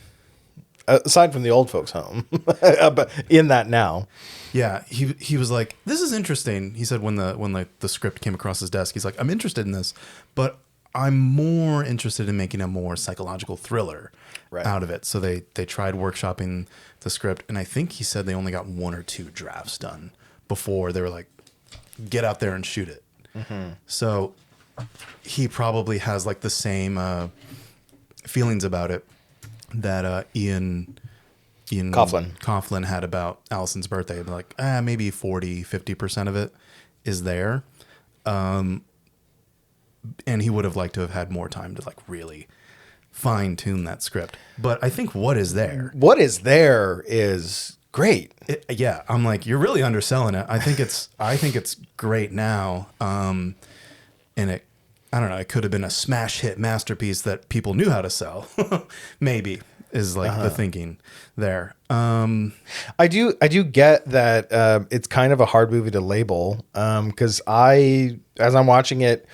aside from the old folks home but in that now. Yeah, he was like, this is interesting. He said when the script came across his desk, he's like, I'm interested in this, but I'm more interested in making a more psychological thriller out of it. So they tried workshopping the script, and I think he said they only got 1 or 2 drafts done before they were like, get out there and shoot it. Mm-hmm. So he probably has like the same feelings about it that Ian Coughlin had about Alison's birthday. Like, maybe 40-50% of it is there. And he would have liked to have had more time to like really fine tune that script. But I think what is there is great. Yeah. I'm like, you're really underselling it. I think it's great now. And I don't know, it could have been a smash hit masterpiece that people knew how to sell. Maybe. Is like the thinking there. I do get that it's kind of a hard movie to label because as I'm watching it,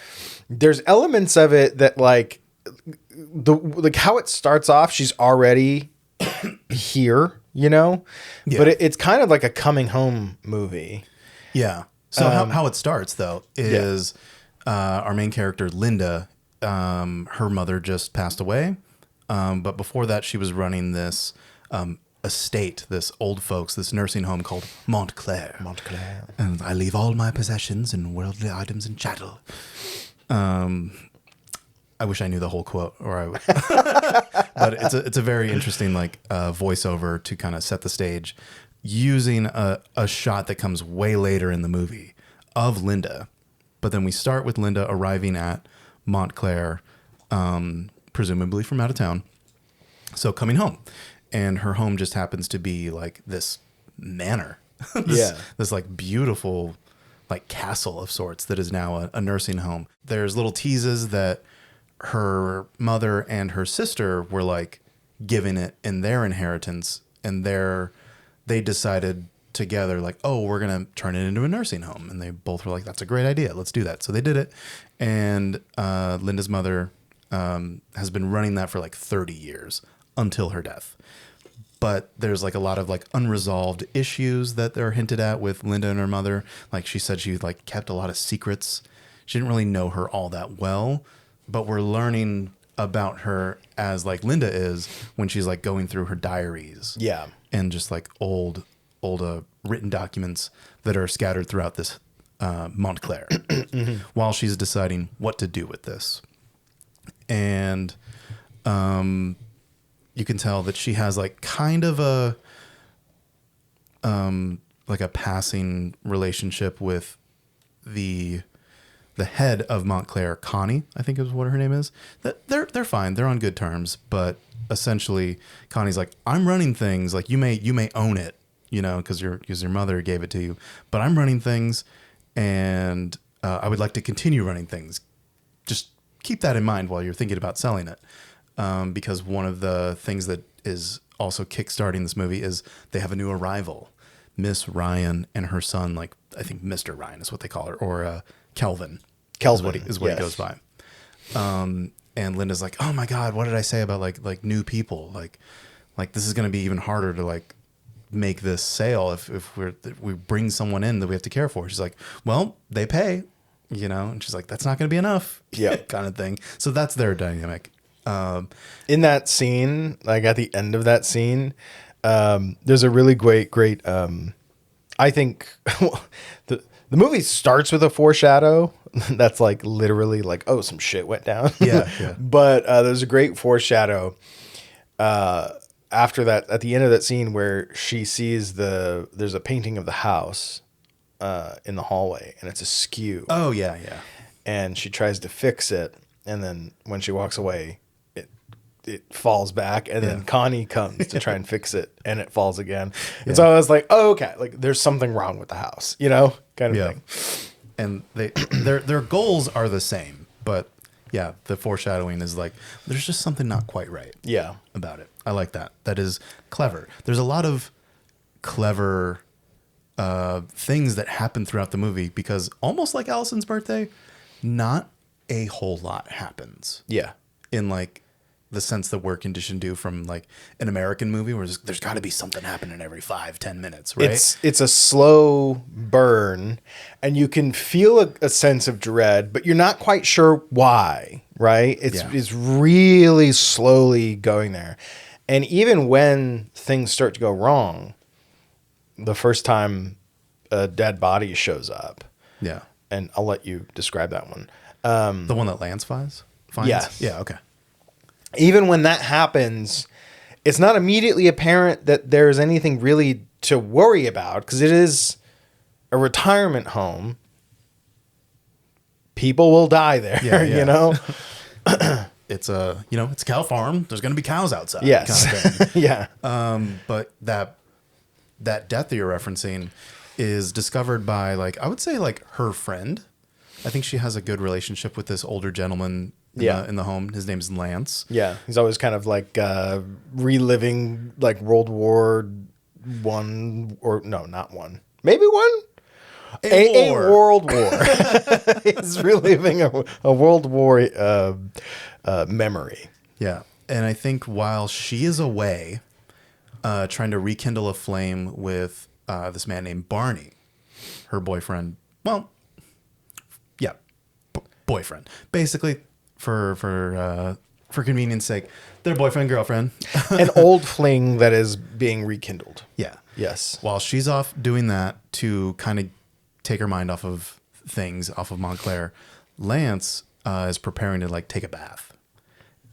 there's elements of it that like how it starts off, she's already here, you know, but it's kind of like a coming home movie. Yeah. So how it starts though is our main character Linda, her mother just passed away. But before that, she was running this estate, this old folks, this nursing home called Montclair. And I leave all my possessions and worldly items in chattel. I wish I knew the whole quote, or I would. But it's a very interesting like voiceover to kind of set the stage, using a shot that comes way later in the movie of Linda. But then we start with Linda arriving at Montclair, presumably from out of town. So coming home, and her home just happens to be like this manor, this like beautiful like castle of sorts that is now a nursing home. There's little teases that her mother and her sister were like given it in their inheritance, and they decided together like, oh, we're going to turn it into a nursing home. And they both were like, that's a great idea. Let's do that. So they did it. And Linda's mother has been running that for like 30 years until her death. But there's like a lot of like unresolved issues that are hinted at with Linda and her mother. Like she said, she like kept a lot of secrets. She didn't really know her all that well, but we're learning about her as like Linda is when she's like going through her diaries. Yeah. And just like old written documents that are scattered throughout this Montclair while she's deciding what to do with this. And you can tell that she has like kind of a like a passing relationship with the head of Montclair, Connie, I think is what her name is. That they're fine. They're on good terms, but essentially Connie's like, I'm running things, like you may own it, you know, because your mother gave it to you, but I'm running things, and I would like to continue running things. Just keep that in mind while you're thinking about selling it. Because one of the things that is also kickstarting this movie is they have a new arrival, Miss Ryan and her son, like I think Mr. Ryan is what they call her, or Kelvin. Kelvin is what he goes by. And Linda's like, oh my God, what did I say about like new people? Like this is going to be even harder to like make this sale if we bring someone in that we have to care for. She's like, well, they pay, you know, and she's like, that's not going to be enough. Yeah. Kind of thing. So that's their dynamic. In that scene, like at the end of that scene, there's a really great, I think the movie starts with a foreshadow that's like literally like, oh, some shit went down. Yeah. But there's a great foreshadow after that, at the end of that scene where she sees there's a painting of the house in the hallway, and it's askew. Oh yeah. And she tries to fix it, and then when she walks away, it falls back, and then Connie comes to try and fix it, and it falls again. And so I was like, oh, okay, like there's something wrong with the house, you know, kind of thing. And their goals are the same, but yeah, the foreshadowing is like, there's just something not quite right. Yeah. About it. I like that. That is clever. There's a lot of clever things that happen throughout the movie, because almost like Alison's birthday, not a whole lot happens. Yeah. In like the sense that we're conditioned to from like an American movie where there's got to be something happening every 5-10 minutes, right? It's a slow burn, and you can feel a sense of dread, but you're not quite sure why, right? It's really slowly going there. And even when things start to go wrong, the first time a dead body shows up. Yeah. And I'll let you describe that one. The one that Lance finds? Yes. Yeah, okay. Even when that happens, it's not immediately apparent that there's anything really to worry about, because it is a retirement home. People will die there, you know? It's a cow farm. There's going to be cows outside. Yes. Kind of thing. Yeah. But that death that you're referencing is discovered by, like, I would say, like, her friend. I think she has a good relationship with this older gentleman in the home. His name's Lance. Yeah. He's always kind of like reliving like World War One, or no, not one. Maybe one? A World War. He's reliving a World War memory. Yeah. And I think while she is away trying to rekindle a flame with this man named Barney, her boyfriend, well, yeah, boyfriend. Basically, for convenience sake, their boyfriend, girlfriend. An old fling that is being rekindled. Yeah. Yes. While she's off doing that to kind of take her mind off of things, off of Montclair, Lance is preparing to like take a bath.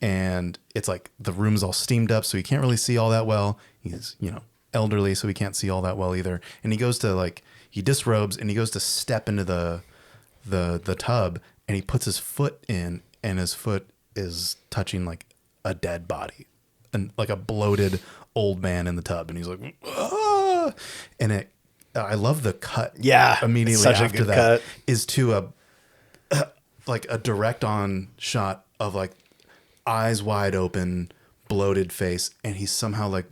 And it's like the room's all steamed up, so he can't really see all that well. He's, elderly, so he can't see all that well either. And he goes to he disrobes and he goes to step into the tub, and he puts his foot in, and his foot is touching like a dead body, and like a bloated old man in the tub. And he's like, ah! And I love the cut. Yeah. Immediately such after a good that cut. is to a direct on shot of like eyes wide open, bloated face. And he's somehow like,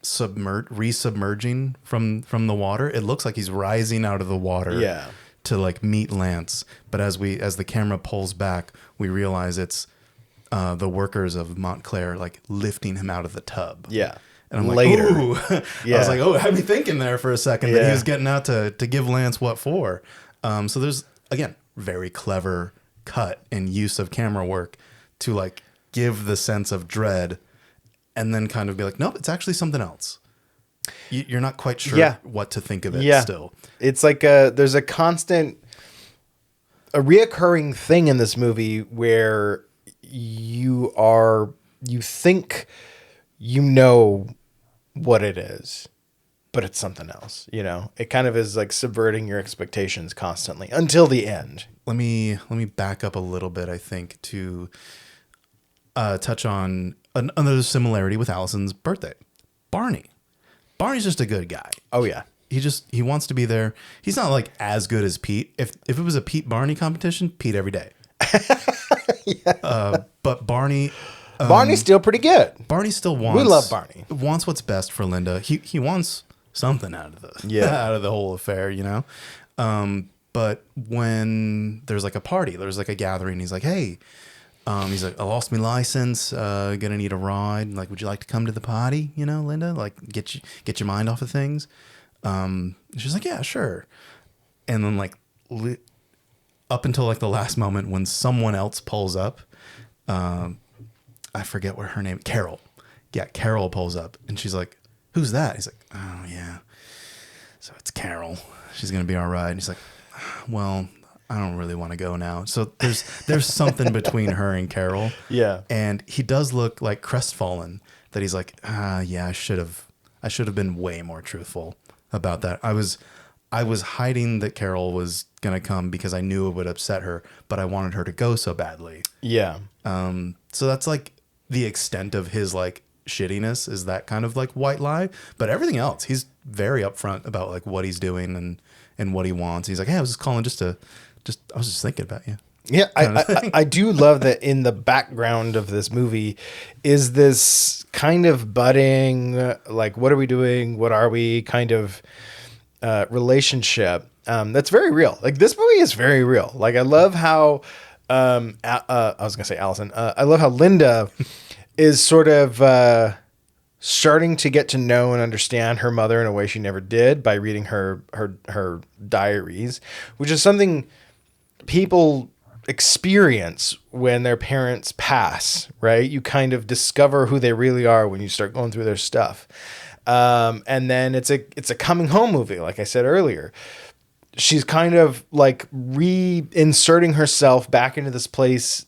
resubmerging from the water. It looks like he's rising out of the water. Yeah. To like meet Lance, but as the camera pulls back, we realize it's the workers of Montclair like lifting him out of the tub. Yeah. And I'm like, Later. ooh. Yeah. I was like, oh, I had me thinking there for a second that Yeah. he was getting out to give Lance what for. So there's, again, very clever cut and use of camera work to like give the sense of dread and then kind of be like, nope, it's actually something else. You're not quite sure what to think of it still. It's like there's a reoccurring thing in this movie where you think you know what it is, but it's something else. You know, it kind of is like subverting your expectations constantly until the end. Let me back up a little bit, I think, to touch on another similarity with Alison's birthday. Barney's just a good guy. Oh yeah. He wants to be there. He's not like as good as Pete. If it was a Pete Barney competition, Pete every day. But Barney's still pretty good. Barney still wants. We love Barney. Wants what's best for Linda. He wants something out of out of the whole affair, you know. But when there's like a party, there's like a gathering, he's like, hey, he's like, I lost my license, gonna need a ride. Like, would you like to come to the party? You know, Linda, like get your mind off of things. She's like, yeah, sure. And then like up until like the last moment when someone else pulls up, I forget what her name, Carol. Yeah, Carol pulls up and she's like, who's that? He's like, oh yeah. So it's Carol. She's gonna be all right. And he's like, well, I don't really want to go now. So there's something between her and Carol. Yeah. And he does look like crestfallen that he's like, yeah, I should have been way more truthful about that. I was hiding that Carol was going to come because I knew it would upset her, but I wanted her to go so badly. Yeah. So that's like the extent of his like shittiness, is that kind of like white lie, but everything else, he's very upfront about like what he's doing and what he wants. He's like, hey, I was just calling I was just thinking about you. Yeah, I do love that in the background of this movie is this kind of budding, like, what are we doing? What are we kind of relationship that's very real. Like, this movie is very real. Like, I love how, I was going to say Alison. I love how Linda is sort of starting to get to know and understand her mother in a way she never did by reading her diaries, which is something people experience when their parents pass, right? You kind of discover who they really are when you start going through their stuff. And then it's a coming home movie. Like I said earlier, she's kind of like reinserting herself back into this place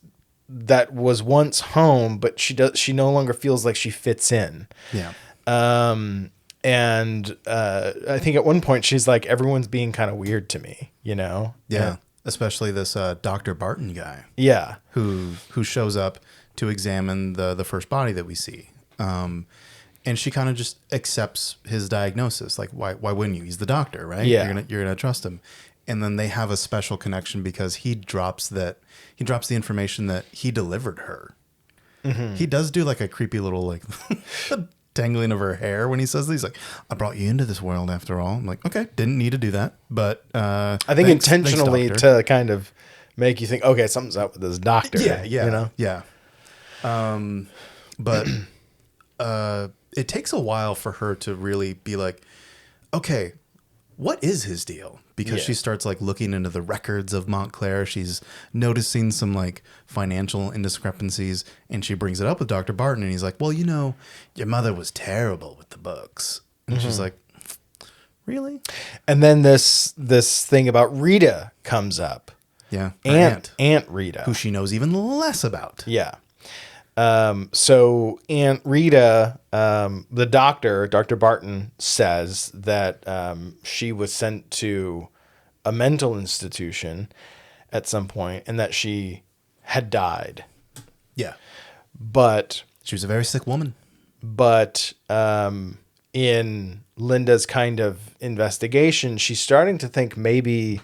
that was once home, but she no longer feels like she fits in. Yeah. And I think at one point she's like, everyone's being kind of weird to me, you know? Yeah. And, especially this Dr. Barton guy. Yeah. Who shows up to examine the first body that we see. And she kind of just accepts his diagnosis. Like, why wouldn't you? He's the doctor, right? Yeah. You're gonna trust him. And then they have a special connection because he drops the information that he delivered her. Mm-hmm. He does do like a creepy little like tangling of her hair when he says this. He's like, I brought you into this world after all. I'm like, okay, didn't need to do that. But I think intentionally to kind of make you think, okay, something's up with this doctor. Yeah. You know? Yeah. But it takes a while for her to really be like, okay, what is his deal? Because she starts like looking into the records of Montclair. She's noticing some like financial indiscrepancies, and she brings it up with Dr. Barton, and he's like, well, you know, your mother was terrible with the books. And she's like, really? And then this thing about Rita comes up. Yeah. Aunt Rita. Who she knows even less about. Yeah. So Aunt Rita, the doctor, Dr. Barton, says that she was sent to a mental institution at some point and that she had died. Yeah. But she was a very sick woman. But in Linda's kind of investigation, she's starting to think maybe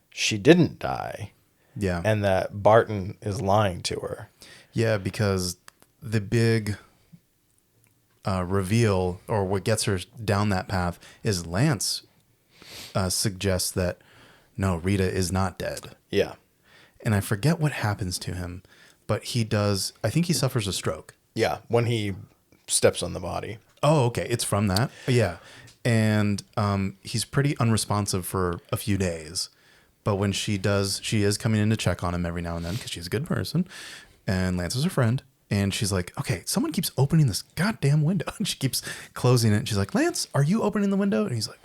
she didn't die. Yeah. And that Barton is lying to her. Yeah, because the big reveal, or what gets her down that path, is Lance suggests that no, Rita is not dead. Yeah. And I forget what happens to him, but he does. I think he suffers a stroke. Yeah. When he steps on the body. Oh, okay. It's from that. Yeah. And he's pretty unresponsive for a few days. But when she is coming in to check on him every now and then because she's a good person. And Lance is her friend. And she's like, okay, someone keeps opening this goddamn window. And she keeps closing it. And she's like, Lance, are you opening the window? And he's like,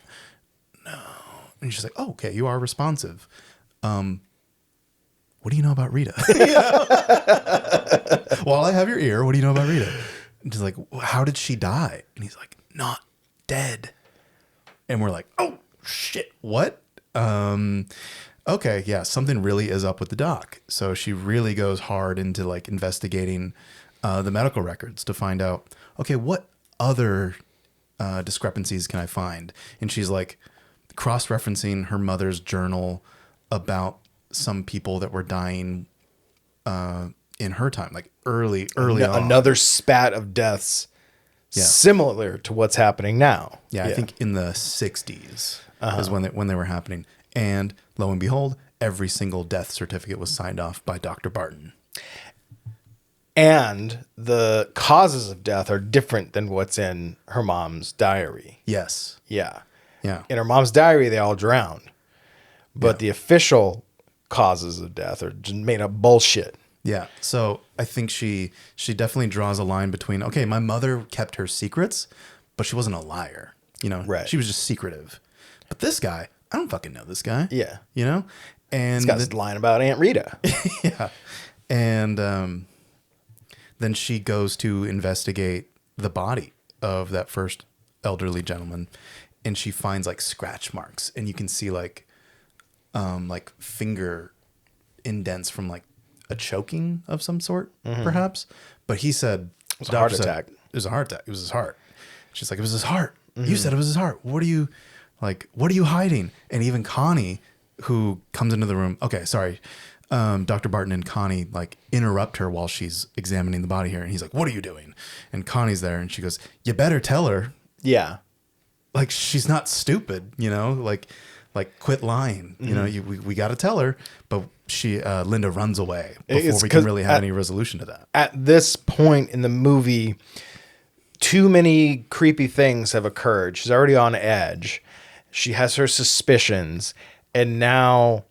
no. And she's like, oh, okay, you are responsive. What do you know about Rita? While I have your ear, what do you know about Rita? And she's like, how did she die? And he's like, not dead. And we're like, oh, shit, what? Okay, yeah, something really is up with the doc. So she really goes hard into like investigating the medical records to find out, okay, what other discrepancies can I find? And she's like cross-referencing her mother's journal about some people that were dying in her time, like early on. Another spat of deaths similar to what's happening now. Yeah, I think in the 60s is when they were happening. And lo and behold, every single death certificate was signed off by Dr. Barton. And the causes of death are different than what's in her mom's diary. Yes. Yeah. Yeah. In her mom's diary, they all drowned. But the official causes of death are just made up bullshit. Yeah. So I think she definitely draws a line between, okay, my mother kept her secrets, but she wasn't a liar. You know, right. She was just secretive. But this guy, I don't fucking know this guy. Yeah. You know? And this guy's lying about Aunt Rita. Yeah. And then she goes to investigate the body of that first elderly gentleman, and she finds like scratch marks, and you can see like finger indents from like a choking of some sort, perhaps. But he said it was a heart attack. It was a heart attack. It was his heart. She's like, it was his heart. You said it was his heart. What are you hiding? And even Connie, who comes into the room. Okay, sorry. Dr. Barton and Connie like interrupt her while she's examining the body here. And he's like, what are you doing? And Connie's there and she goes, you better tell her. Yeah. Like, she's not stupid, you know, like quit lying, you know, we got to tell her. But Linda runs away before we can really have any resolution to that. At this point in the movie, too many creepy things have occurred. She's already on edge. She has her suspicions, and now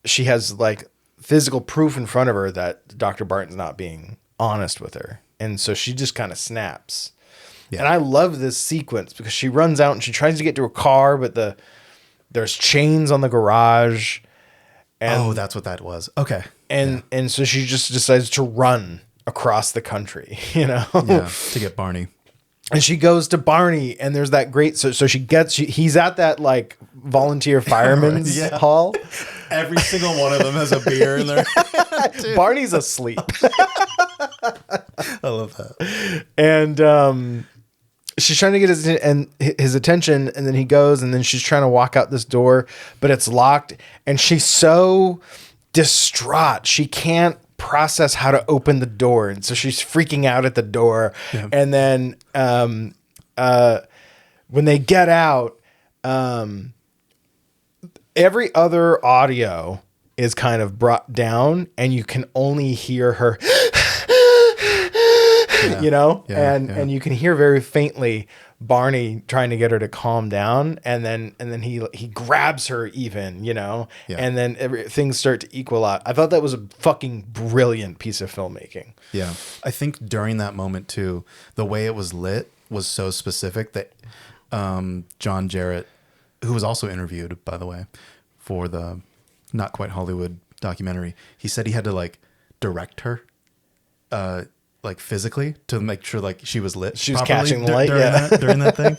she has like physical proof in front of her that Dr. Barton's not being honest with her. And so she just kind of snaps. Yeah. And I love this sequence because she runs out and she tries to get to her car, but there's chains on the garage. And, that's what that was. Okay. And so she just decides to run across the country, you know? Yeah, to get Barney. And she goes to Barney, and there's that great. So he's at that like volunteer fireman's hall. Every single one of them has a beer in there. Barney's asleep. I love that. And she's trying to get his attention, and then he goes, and then she's trying to walk out this door, but it's locked, and she's so distraught she can't process how to open the door, and so she's freaking out at the door. And then when they get out, every other audio is kind of brought down, and you can only hear her you know, and you can hear very faintly Barney trying to get her to calm down, and then he grabs her even, you know, and then things start to equal out. I thought that was a fucking brilliant piece of filmmaking. Yeah. I think during that moment too, the way it was lit was so specific that John Jarrett, who was also interviewed, by the way, for the Not Quite Hollywood documentary, he said he had to like direct her like physically to make sure like she was lit. She was catching the light during that thing.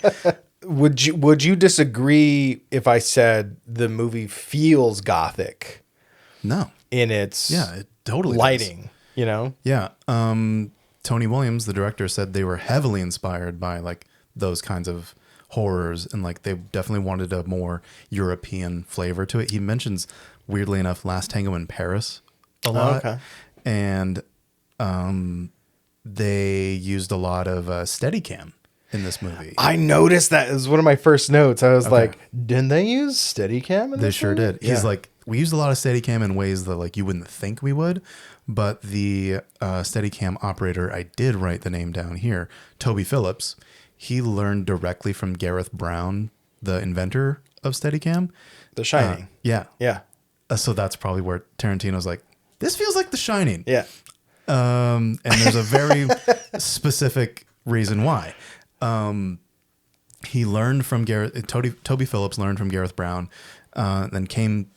Would you disagree if I said the movie feels gothic? No. In its it totally lighting, does. You know? Yeah. Tony Williams, the director, said they were heavily inspired by like those kinds of horrors, and like they definitely wanted a more European flavor to it. He mentions, weirdly enough, Last Tango in Paris a lot. Oh, okay. And they used a lot of Steadicam in this movie. I noticed that as one of my first notes. I was like, didn't they use Steadicam in They this sure movie? did. He's like, we used a lot of Steadicam in ways that like you wouldn't think we would, but the Steadicam operator, I did write the name down here, Toby Phillips. He learned directly from Gareth Brown, the inventor of Steadicam. The Shining. Yeah. Yeah. So that's probably where Tarantino's like, this feels like The Shining. Yeah. And there's a very specific reason why. He learned from Toby Phillips learned from Gareth Brown, then came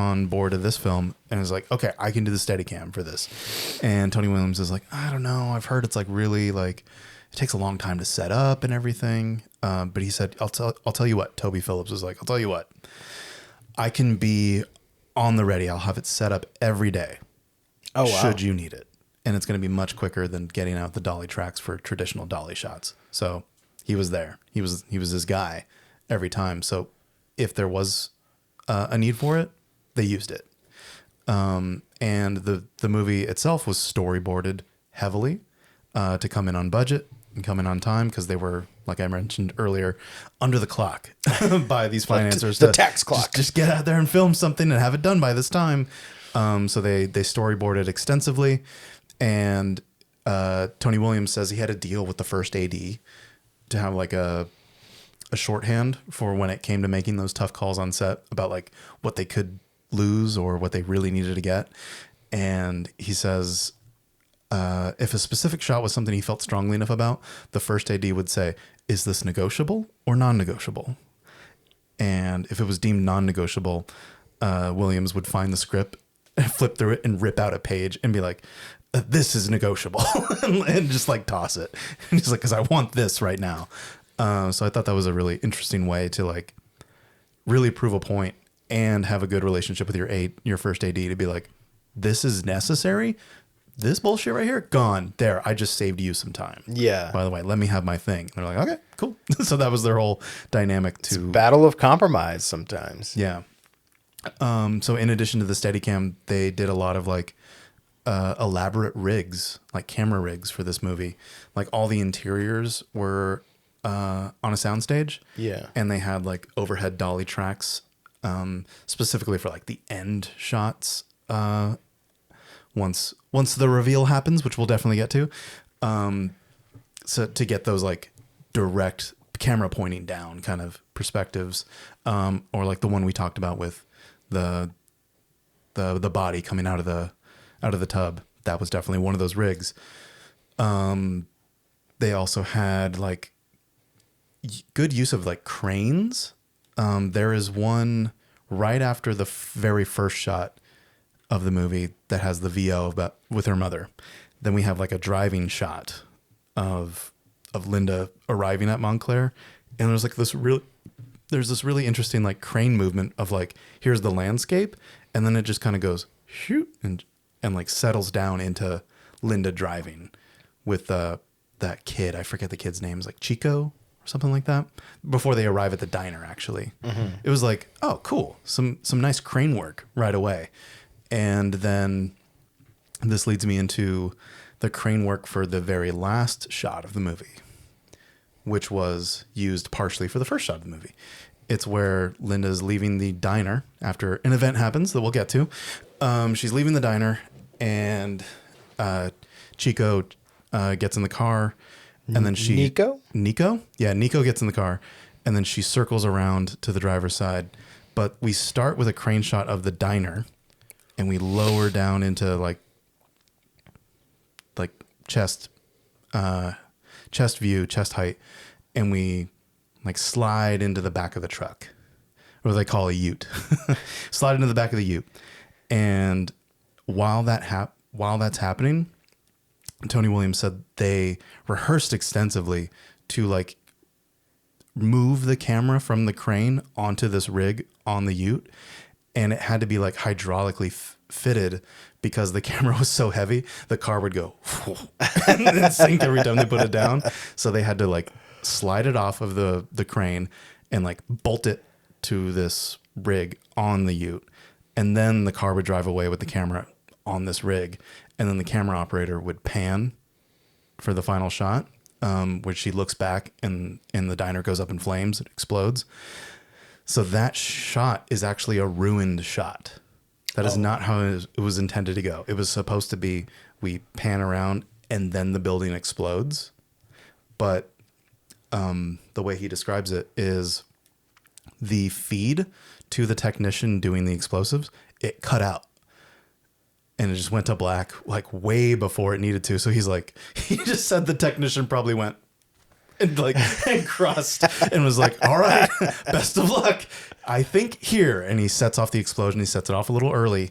on board of this film and was like, okay, I can do the Steadicam for this. And Tony Williams is like, I don't know. I've heard it's like really like, it takes a long time to set up and everything. But he said, I'll tell you what. Toby Phillips was like, I'll tell you what. I can be on the ready. I'll have it set up every day. Oh, wow. Should you need it. And it's going to be much quicker than getting out the dolly tracks for traditional dolly shots. So he was there. He was his guy every time. So if there was a need for it, they used it. And the movie itself was storyboarded heavily to come in on budget and come in on time because they were, like I mentioned earlier, under the clock by these financiers. The tax clock. Just get out there and film something and have it done by this time. So they storyboarded extensively. And Tony Williams says he had a deal with the first AD to have like a shorthand for when it came to making those tough calls on set about like what they could lose or what they really needed to get. And he says if a specific shot was something he felt strongly enough about, the first AD would say, is this negotiable or non-negotiable? And if it was deemed non-negotiable, Williams would find the script, flip through it and rip out a page and be like, this is negotiable and just like toss it. And he's like, cause I want this right now. So I thought that was a really interesting way to like really prove a point and have a good relationship with your first AD to be like, this is necessary. This bullshit right here, gone. There, I just saved you some time. Yeah. By the way, let me have my thing. And they're like, okay, cool. So that was their whole dynamic to Battle of compromise sometimes. Yeah. So in addition to the Steadicam, they did a lot of like elaborate rigs, like camera rigs for this movie. Like all the interiors were on a soundstage. Yeah. And they had like overhead dolly tracks, specifically for like the end shots. Once the reveal happens, which we'll definitely get to, so to get those like direct camera pointing down kind of perspectives, or like the one we talked about with the body coming out of the tub. That was definitely one of those rigs. They also had like good use of like cranes. There is one right after the very first shot of the movie that has the VO with her mother. Then we have like a driving shot of Linda arriving at Montclair, and there's this really interesting like crane movement of like, here's the landscape, and then it just kind of goes shoot and like settles down into Linda driving with that kid. I forget the kid's name. It's like Chico or something like that. Before they arrive at the diner, actually, It was like, oh, cool, some nice crane work right away. And then this leads me into the crane work for the very last shot of the movie, which was used partially for the first shot of the movie. It's where Linda's leaving the diner after an event happens that we'll get to. She's leaving the diner, and Chico gets in the car, and then Nico? Yeah, Nico gets in the car, and then she circles around to the driver's side. But we start with a crane shot of the diner, and we lower down into like chest view, chest height, and we like slide into the back of the truck, or what they call a ute. Slide into the back of the ute, and while that's happening, Tony Williams said they rehearsed extensively to like move the camera from the crane onto this rig on the ute. And it had to be like hydraulically fitted because the camera was so heavy, the car would go and then sink every time they put it down. So they had to like slide it off of the crane and like bolt it to this rig on the ute. And then the car would drive away with the camera on this rig. And then the camera operator would pan for the final shot, where she looks back and the diner goes up in flames, it explodes. So that shot is actually a ruined shot. That is not how it was intended to go. It was supposed to be, we pan around and then the building explodes. But the way he describes it is the feed to the technician doing the explosives, it cut out. And it just went to black, like way before it needed to. So he's like, he just said the technician probably went and like and crossed and was like, all right, best of luck. I think here. And he sets off the explosion. He sets it off a little early,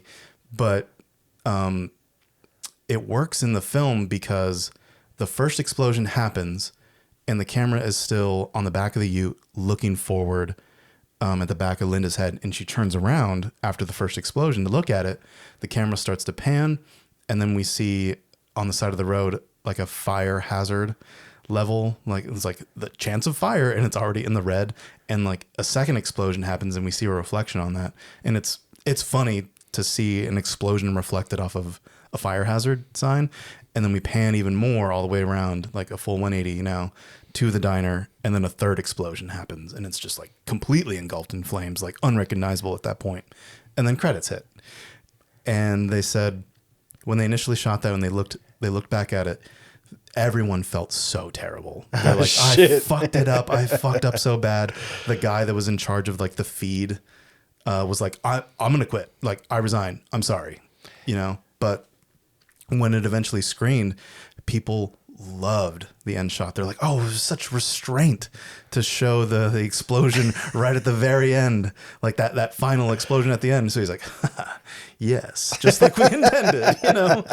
but it works in the film because the first explosion happens and the camera is still on the back of the ute looking forward at the back of Linda's head. And she turns around after the first explosion to look at it. The camera starts to pan. And then we see on the side of the road, like a fire hazard level, like it's like the chance of fire, and it's already in the red. And like a second explosion happens and we see a reflection on that. And it's funny to see an explosion reflected off of a fire hazard sign. And then we pan even more all the way around, like a full 180 now, to the diner. And then a third explosion happens. And it's just like completely engulfed in flames, like unrecognizable at that point. And then credits hit. And they said when they initially shot that, when they looked back at it, everyone felt so terrible. They're like, I fucked it up. I fucked up so bad. The guy that was in charge of like the feed was like, I'm going to quit. Like, I resign. I'm sorry. You know, but when it eventually screened, people loved the end shot. They're like, oh, it was such restraint to show the explosion right at the very end, like that final explosion at the end. So he's like, yes, just like we intended, you know?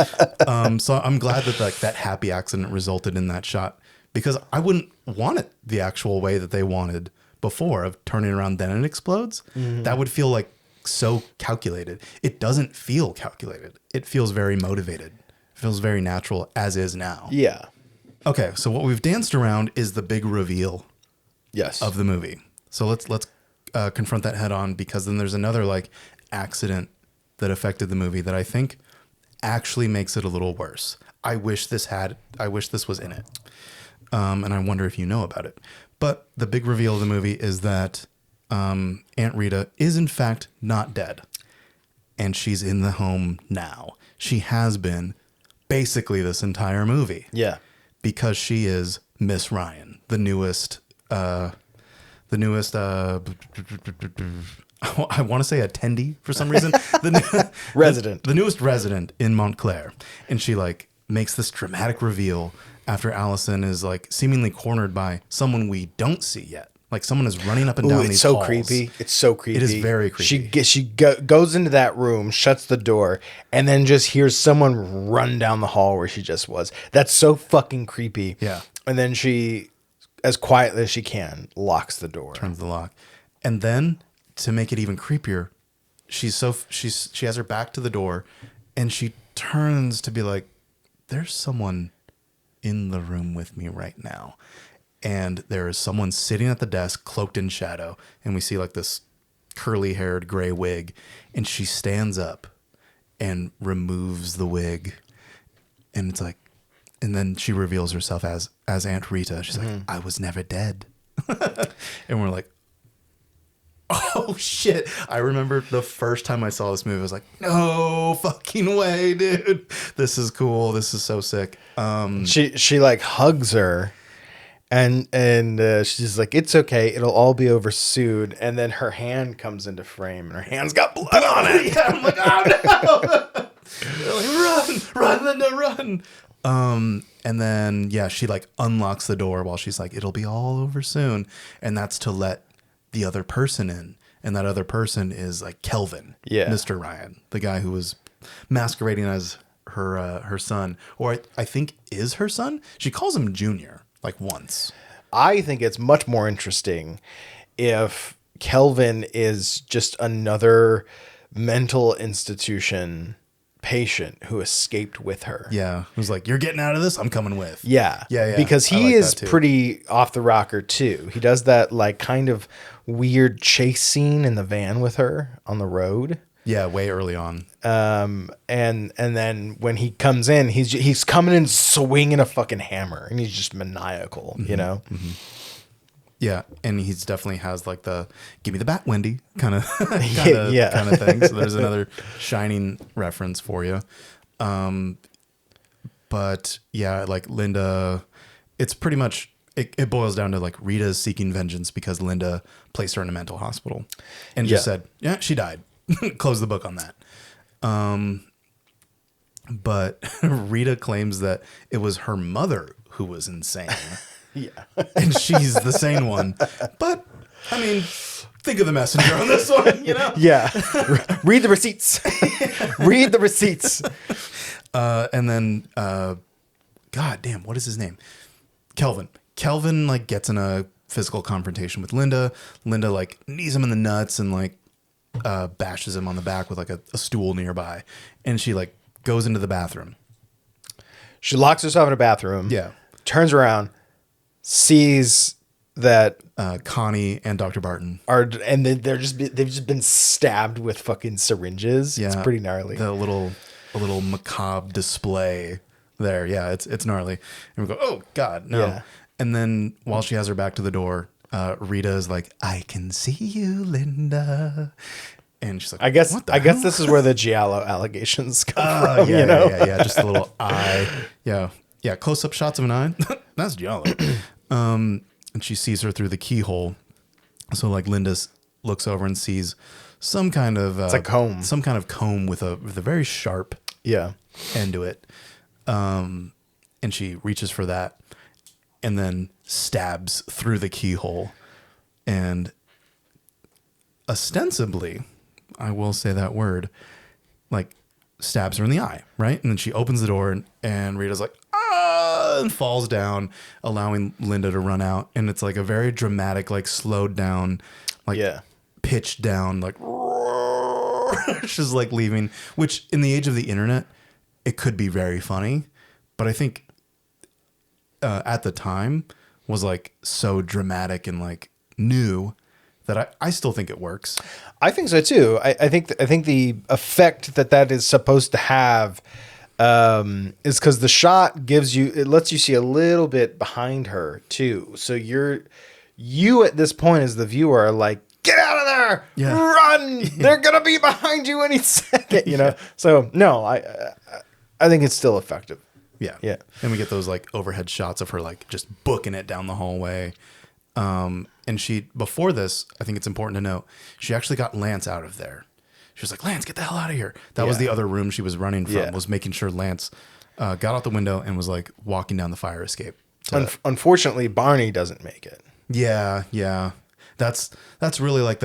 So I'm glad that like that happy accident resulted in that shot, because I wouldn't want it the actual way that they wanted before, of turning around then it explodes. Mm-hmm. That would feel like so calculated. It doesn't feel calculated. It feels very motivated. It feels very natural, as is now. Yeah. Okay, so what we've danced around is the big reveal, yes, of the movie. So let's confront that head on, because then there's another like accident that affected the movie that I think actually makes it a little worse. I wish this was in it, and I wonder if you know about it. But the big reveal of the movie is that Aunt Rita is in fact not dead, and she's in the home now. She has been basically this entire movie. Yeah. Because she is Miss Ryan, the newest, I want to say attendee for some reason. Resident. The newest resident in Montclair. And she like makes this dramatic reveal after Alison is like seemingly cornered by someone we don't see yet. Like someone is running up and down these halls. Creepy. It's so creepy. It is very creepy. She goes into that room, shuts the door, and then just hears someone run down the hall where she just was. That's so fucking creepy. Yeah. And then she, as quietly as she can, locks the door. Turns the lock. And then to make it even creepier, she has her back to the door, and she turns to be like, there's someone in the room with me right now. And there is someone sitting at the desk, cloaked in shadow. And we see like this curly-haired gray wig. And she stands up and removes the wig. And it's like, and then she reveals herself as Aunt Rita. She's like, I was never dead. And we're like, oh shit. I remember the first time I saw this movie, I was like, no fucking way, dude. This is cool. This is so sick. She like hugs her. And she's like, it's okay. It'll all be over soon. And then her hand comes into frame, and her hand's got blood on it. Yeah, I'm like, oh no! Like, run, Linda, run! And then she like unlocks the door while she's like, it'll be all over soon, and that's to let the other person in, and that other person is like Kelvin, Mr. Ryan, the guy who was masquerading as her son, or I think is her son. She calls him Junior. Like once. I think it's much more interesting if Kelvin is just another mental institution patient who escaped with her. Yeah. Who's like, you're getting out of this? I'm coming with. Yeah. Because he is pretty off the rocker too. He does that like kind of weird chase scene in the van with her on the road. Yeah, way early on. And then when he comes in, he's coming in swinging a fucking hammer, and he's just maniacal, you know. Yeah, and he's definitely has like the "give me the bat, Wendy" kind of Yeah. kind of thing. So there's another Shining reference for you. But yeah, like Linda, it's pretty much it boils down to like Rita's seeking vengeance because Linda placed her in a mental hospital and just said, yeah, she died. Close the book on that. But Rita claims that it was her mother who was insane. Yeah. And she's the sane one. But, I mean, think of the messenger on this one, you know? Yeah. Read the receipts. Read the receipts. And then, God damn, what is his name? Kelvin. Kelvin, like, gets in a physical confrontation with Linda. Linda, like, knees him in the nuts and, like, bashes him on the back with, like, a stool nearby. And she, like, goes into the bathroom. She locks herself in a bathroom. Yeah. Turns around, sees that Connie and Dr. Barton they've just been stabbed with fucking syringes. Yeah, it's pretty gnarly. A little macabre display there. Yeah, it's gnarly. And we go, oh God, no. Yeah. And then while she has her back to the door, Rita is like, I can see you, Linda. And she's like, I guess what the guess hell? this is where the Giallo allegations come from. Yeah, you know? yeah. Just a little eye. Yeah. Close up shots of an eye. That's Giallo. And she sees her through the keyhole. So like Linda looks over and sees some kind of It's a comb. some kind of comb with a very sharp Yeah. end to it. And she reaches for that and then stabs through the keyhole. And ostensibly, I will say that word, like stabs her in the eye, right? And then she opens the door and Rita's like, ah, and falls down, allowing Linda to run out. And it's like a very dramatic, like slowed down, like pitched down, like she's like leaving, which in the age of the internet, it could be very funny. But I think at the time was like so dramatic and like new that I still think it works. I think so too. I think the effect that is supposed to have is because the shot it lets you see a little bit behind her too. So you at this point as the viewer are like, get out of there, run! They're gonna be behind you any second, you know. So no, I think it's still effective. Yeah. Yeah. And we get those like overhead shots of her like just booking it down the hallway. And she, before this, I think it's important to note, she actually got Lance out of there. She was like, Lance, get the hell out of here. That was the other room she was running from, was making sure Lance got out the window and was like walking down the fire escape. Unfortunately, Barney doesn't make it. Yeah. That's really like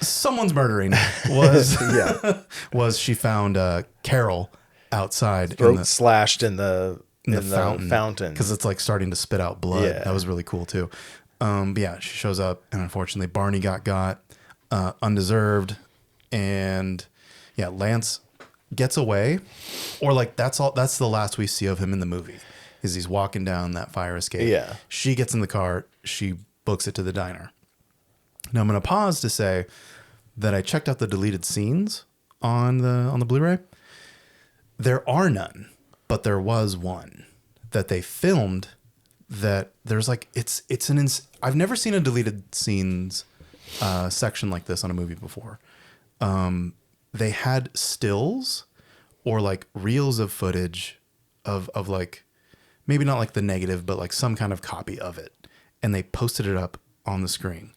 someone's murdering was she found Carol outside, Throat slashed in the fountain because it's like starting to spit out blood. That was really cool too. But yeah, she shows up and unfortunately Barney got undeserved, and yeah, Lance gets away, or like that's the last we see of him in the movie is he's walking down that fire escape. Yeah, she gets in the car, she books it to the diner. Now I'm going to pause to say that I checked out the deleted scenes on the Blu-ray. There are none, but there was one that they filmed that there's like, I've never seen a deleted scenes section like this on a movie before. They had stills or like reels of footage of like, maybe not like the negative, but like some kind of copy of it. And they posted it up on the screen.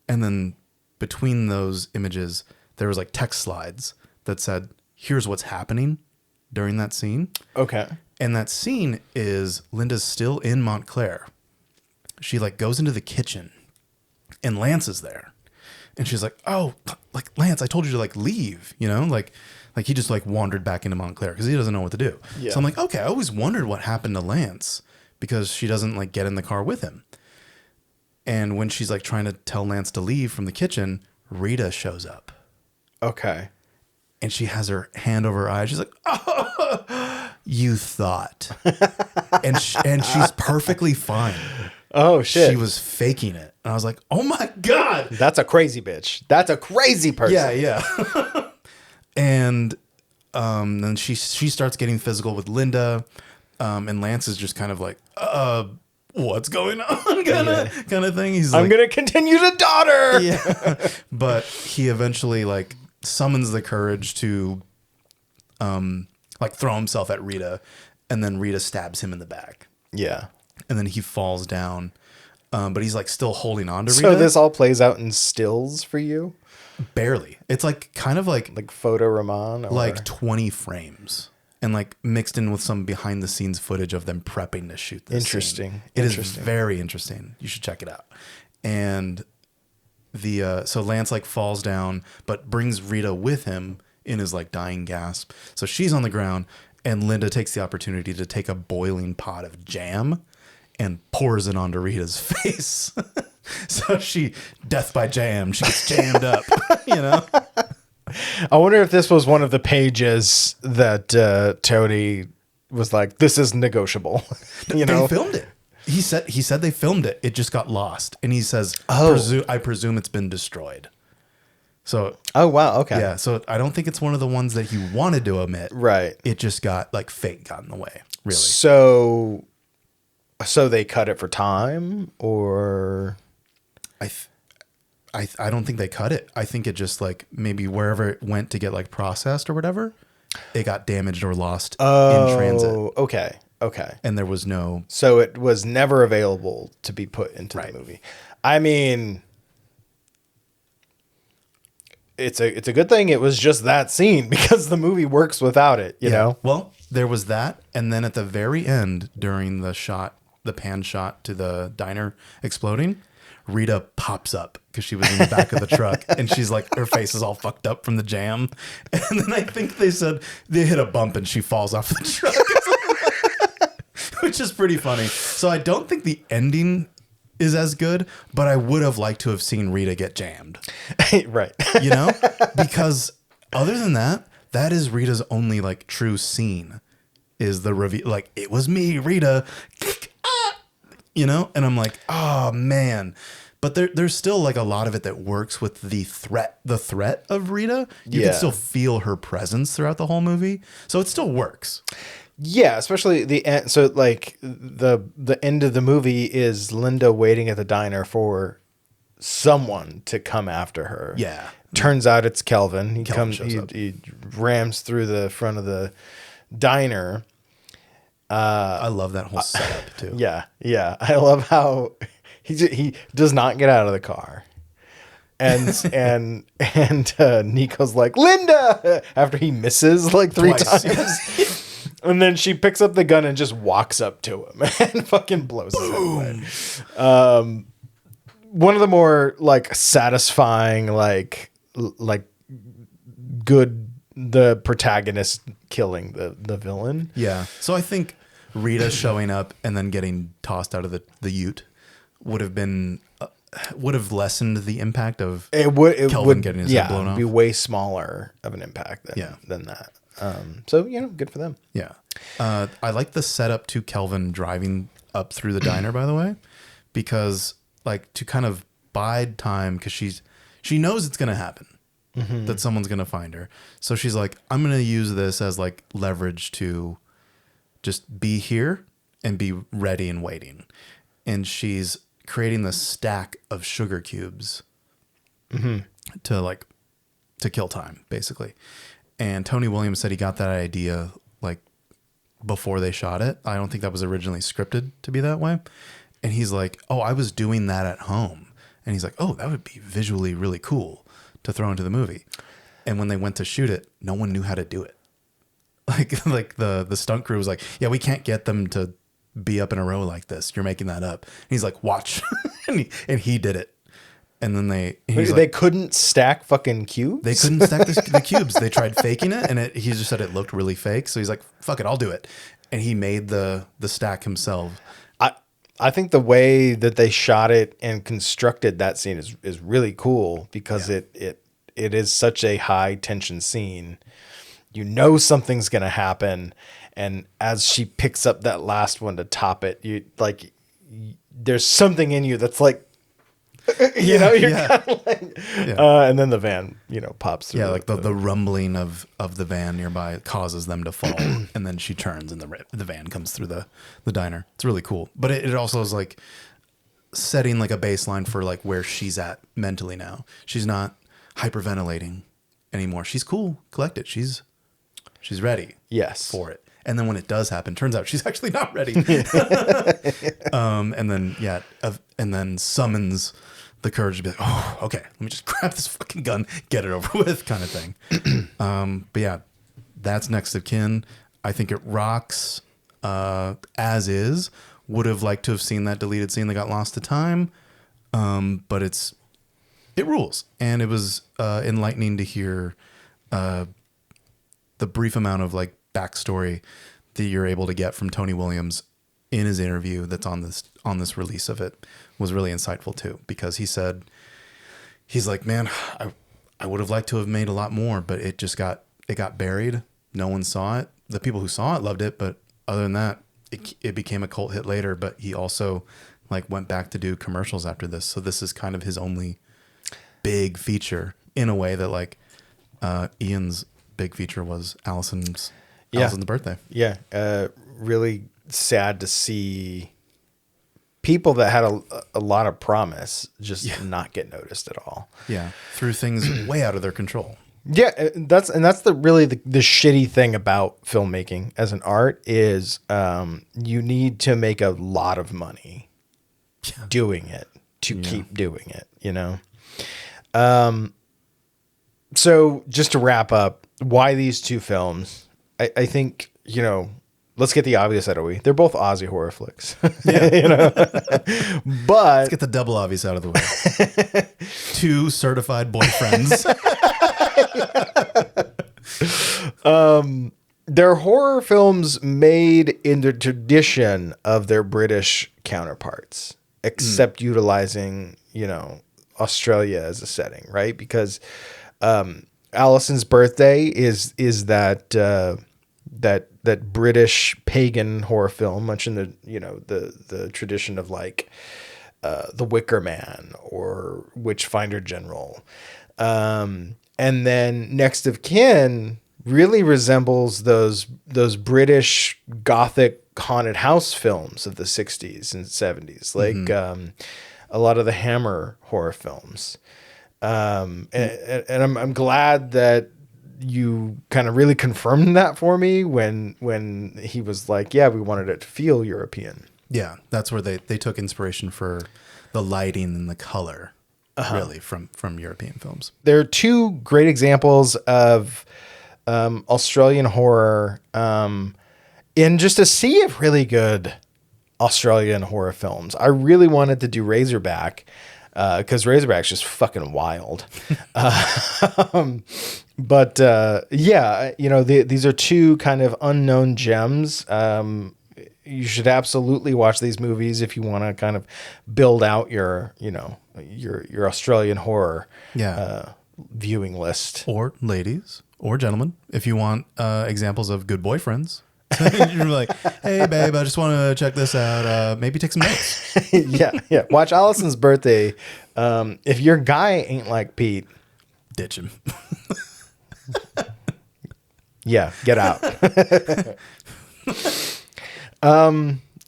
And then between those images, there was like text slides that said, here's what's happening during that scene. Okay. And that scene is Linda's still in Montclair. She like goes into the kitchen and Lance is there. And she's like, oh, like Lance, I told you to like leave, you know, like he just like wandered back into Montclair because he doesn't know what to do. Yeah. So I'm like, okay, I always wondered what happened to Lance because she doesn't like get in the car with him. And when she's like trying to tell Lance to leave from the kitchen, Rita shows up. Okay. And she has her hand over her eye. She's like, oh, you thought. and she's perfectly fine. Oh shit. She was faking it. And I was like, oh my God. That's a crazy bitch. That's a crazy person. Yeah. And then she starts getting physical with Linda. And Lance is just kind of like, what's going on? Kind of thing. He's like, I'm gonna continue to daughter. yeah. But he eventually like summons the courage to like throw himself at Rita, and then Rita stabs him in the back. Yeah. And then he falls down. But he's like still holding on to Rita. So this all plays out in stills for you? Barely. It's like kind of like photo Roman, or like 20 frames. And like mixed in with some behind the scenes footage of them prepping to shoot this. Interesting. Scene. It is very interesting. You should check it out. And so Lance like falls down, but brings Rita with him in his like dying gasp. So she's on the ground, and Linda takes the opportunity to take a boiling pot of jam and pours it onto Rita's face. So death by jam. She gets jammed up, you know? I wonder if this was one of the pages that Tony was like, this is negotiable. You know? They filmed it. He said they filmed it. It just got lost. And he says, I presume it's been destroyed. So, oh, wow. Okay. Yeah. So I don't think it's one of the ones that he wanted to omit. Right. It just got like fate got in the way. Really. So they cut it for time, or I don't think they cut it. I think it just like maybe wherever it went to get like processed or whatever, it got damaged or lost in transit. Okay. And there was no. So it was never available to be put into the movie. I mean, it's a good thing it was just that scene, because the movie works without it, you know? Well, there was that. And then at the very end, during the pan shot to the diner exploding, Rita pops up because she was in the back of the truck, and she's like, her face is all fucked up from the jam. And then I think they said they hit a bump and she falls off the truck, which is pretty funny. So I don't think the ending is as good, but I would have liked to have seen Rita get jammed. Right. You know, because other than that, that is Rita's only like true scene, is the reveal. Like, it was me, Rita. You know, and I'm like, oh man, but there's still like a lot of it that works with the threat of Rita. You can still feel her presence throughout the whole movie, so it still works. Yeah, especially the end. So like the end of the movie is Linda waiting at the diner for someone to come after her. Yeah, turns out it's Kelvin. He rams through the front of the diner. I love that whole setup too. Yeah. I love how he does not get out of the car, and Nico's like, Linda, after he misses like three times, and then she picks up the gun and just walks up to him and fucking blows him away. One of the more like satisfying, like good, the protagonist killing the villain. Yeah. So I think Rita showing up and then getting tossed out of the ute would have lessened the impact of Kelvin getting his head blown off. Be way smaller of an impact than that. So, you know, good for them. Yeah. I like the setup to Kelvin driving up through the diner, by the way, because like to kind of bide time, because she knows it's going to happen. Mm-hmm. That someone's going to find her. So she's like, I'm going to use this as like leverage to just be here and be ready and waiting. And she's creating this stack of sugar cubes to kill time, basically. And Tony Williams said he got that idea like before they shot it. I don't think that was originally scripted to be that way. And he's like, oh, I was doing that at home. And he's like, oh, that would be visually really cool to throw into the movie. And when they went to shoot it, no one knew how to do it. Like the stunt crew was like, yeah, we can't get them to be up in a row like this. You're making that up. And he's like, watch. and he did it. And then they couldn't stack fucking cubes? They couldn't stack the cubes. They tried faking it, and he just said it looked really fake. So he's like, fuck it, I'll do it. And he made the stack himself. I think the way that they shot it and constructed that scene is really cool, because it is such a high tension scene. You know something's gonna happen, and as she picks up that last one to top it, there's something in you that's like, you know, you're kind of like, and then the van, you know, pops through. Yeah, like the rumbling of the van nearby causes them to fall, and then she turns and the van comes through the diner. It's really cool, but it also is like setting like a baseline for like where she's at mentally now. She's not hyperventilating anymore. She's cool, collected. She's ready. Yes, for it. And then when it does happen, turns out she's actually not ready. And then summons the courage to be like, oh, okay, let me just grab this fucking gun, get it over with, kind of thing. But yeah, that's Next of Kin. I think it rocks as is. Would have liked to have seen that deleted scene that got lost to time, but it rules. And it was enlightening to hear the brief amount of like backstory that you're able to get from Tony Williams in his interview that's on this release of it was really insightful too, because he's like, man, I would have liked to have made a lot more, but it got buried. No one saw it. The people who saw it loved it, but other than that, it became a cult hit later. But he also like went back to do commercials after this, so this is kind of his only big feature in a way that like Ian's big feature was Alison's birthday. Yeah. Really sad to see people that had a lot of promise just not get noticed at all. Yeah. Through things way out of their control. Yeah. That's the really the shitty thing about filmmaking as an art is you need to make a lot of money doing it to keep doing it, you know? So just to wrap up, why these two films? I think, you know, let's get the obvious out of the way. They're both Aussie horror flicks. Yeah. You know? But let's get the double obvious out of the way. Two certified boyfriends. They're horror films made in the tradition of their British counterparts, except utilizing, you know, Australia as a setting, right? Because Alison's birthday is that British pagan horror film, much in the, you know, the tradition of like The Wicker Man or Witchfinder General. And then Next of Kin really resembles those British Gothic haunted house films of the 60s and 70s, like a lot of the Hammer horror films. And I'm glad that you kind of really confirmed that for me when he was like, yeah, we wanted it to feel European. Yeah, that's where they took inspiration for the lighting and the color, really, from European films. There are two great examples of Australian horror in just a sea of really good Australian horror films. I really wanted to do Razorback because Razorback's just fucking wild. But yeah, you know, these are two kind of unknown gems. You should absolutely watch these movies if you want to kind of build out your, you know, your Australian horror viewing list. Or ladies or gentlemen, if you want examples of good boyfriends. You're like, hey babe, I just want to check this out. Maybe take some notes. Yeah. Watch Alison's birthday. If your guy ain't like Pete, ditch him. Yeah, get out.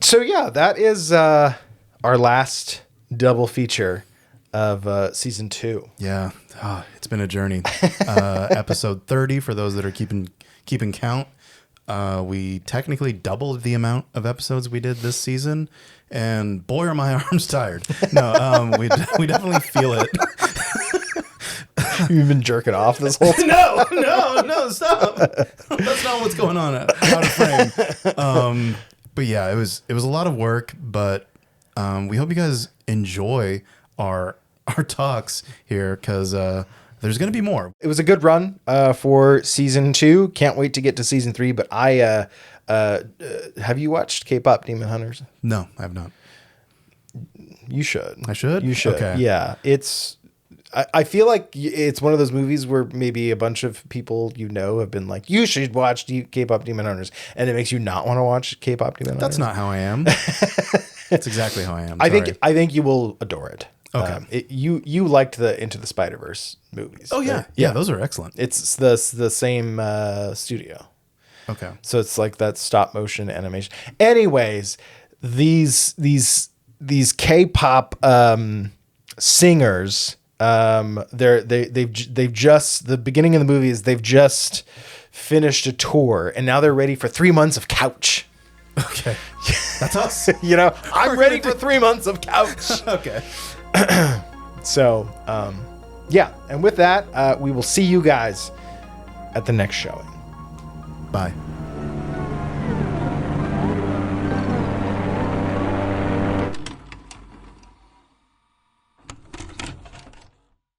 So yeah, that is our last double feature of season 2. Yeah, it's been a journey. Episode 30 for those that are keeping count. We technically doubled the amount of episodes we did this season, and boy, are my arms tired. No, we definitely feel it. You've been jerking off this whole time? No, stop. That's not what's going on out of frame. But yeah, it was a lot of work, but we hope you guys enjoy our talks here, because there's going to be more. It was a good run for season 2. Can't wait to get to season 3. But have you watched K-pop Demon Hunters? No, I have not. You should. I should? You should. Okay. Yeah. I feel like it's one of those movies where maybe a bunch of people have been like, you should watch K-pop Demon Hunters, and it makes you not want to watch K-pop Demon Hunters. That's not how I am. That's exactly how I am. I Sorry. think you will adore it. Okay. You liked the Into the Spider-Verse movies. Oh yeah. right? Yeah, those are excellent. It's the same studio. Okay. So it's like that stop motion animation. Anyways, these K-pop singers, they've just, the beginning of the movie is they've just finished a tour and now they're ready for 3 months of couch. Okay. That's us. I'm ready for 3 months of couch. Okay. So, yeah. And with that, we will see you guys at the next showing. Bye.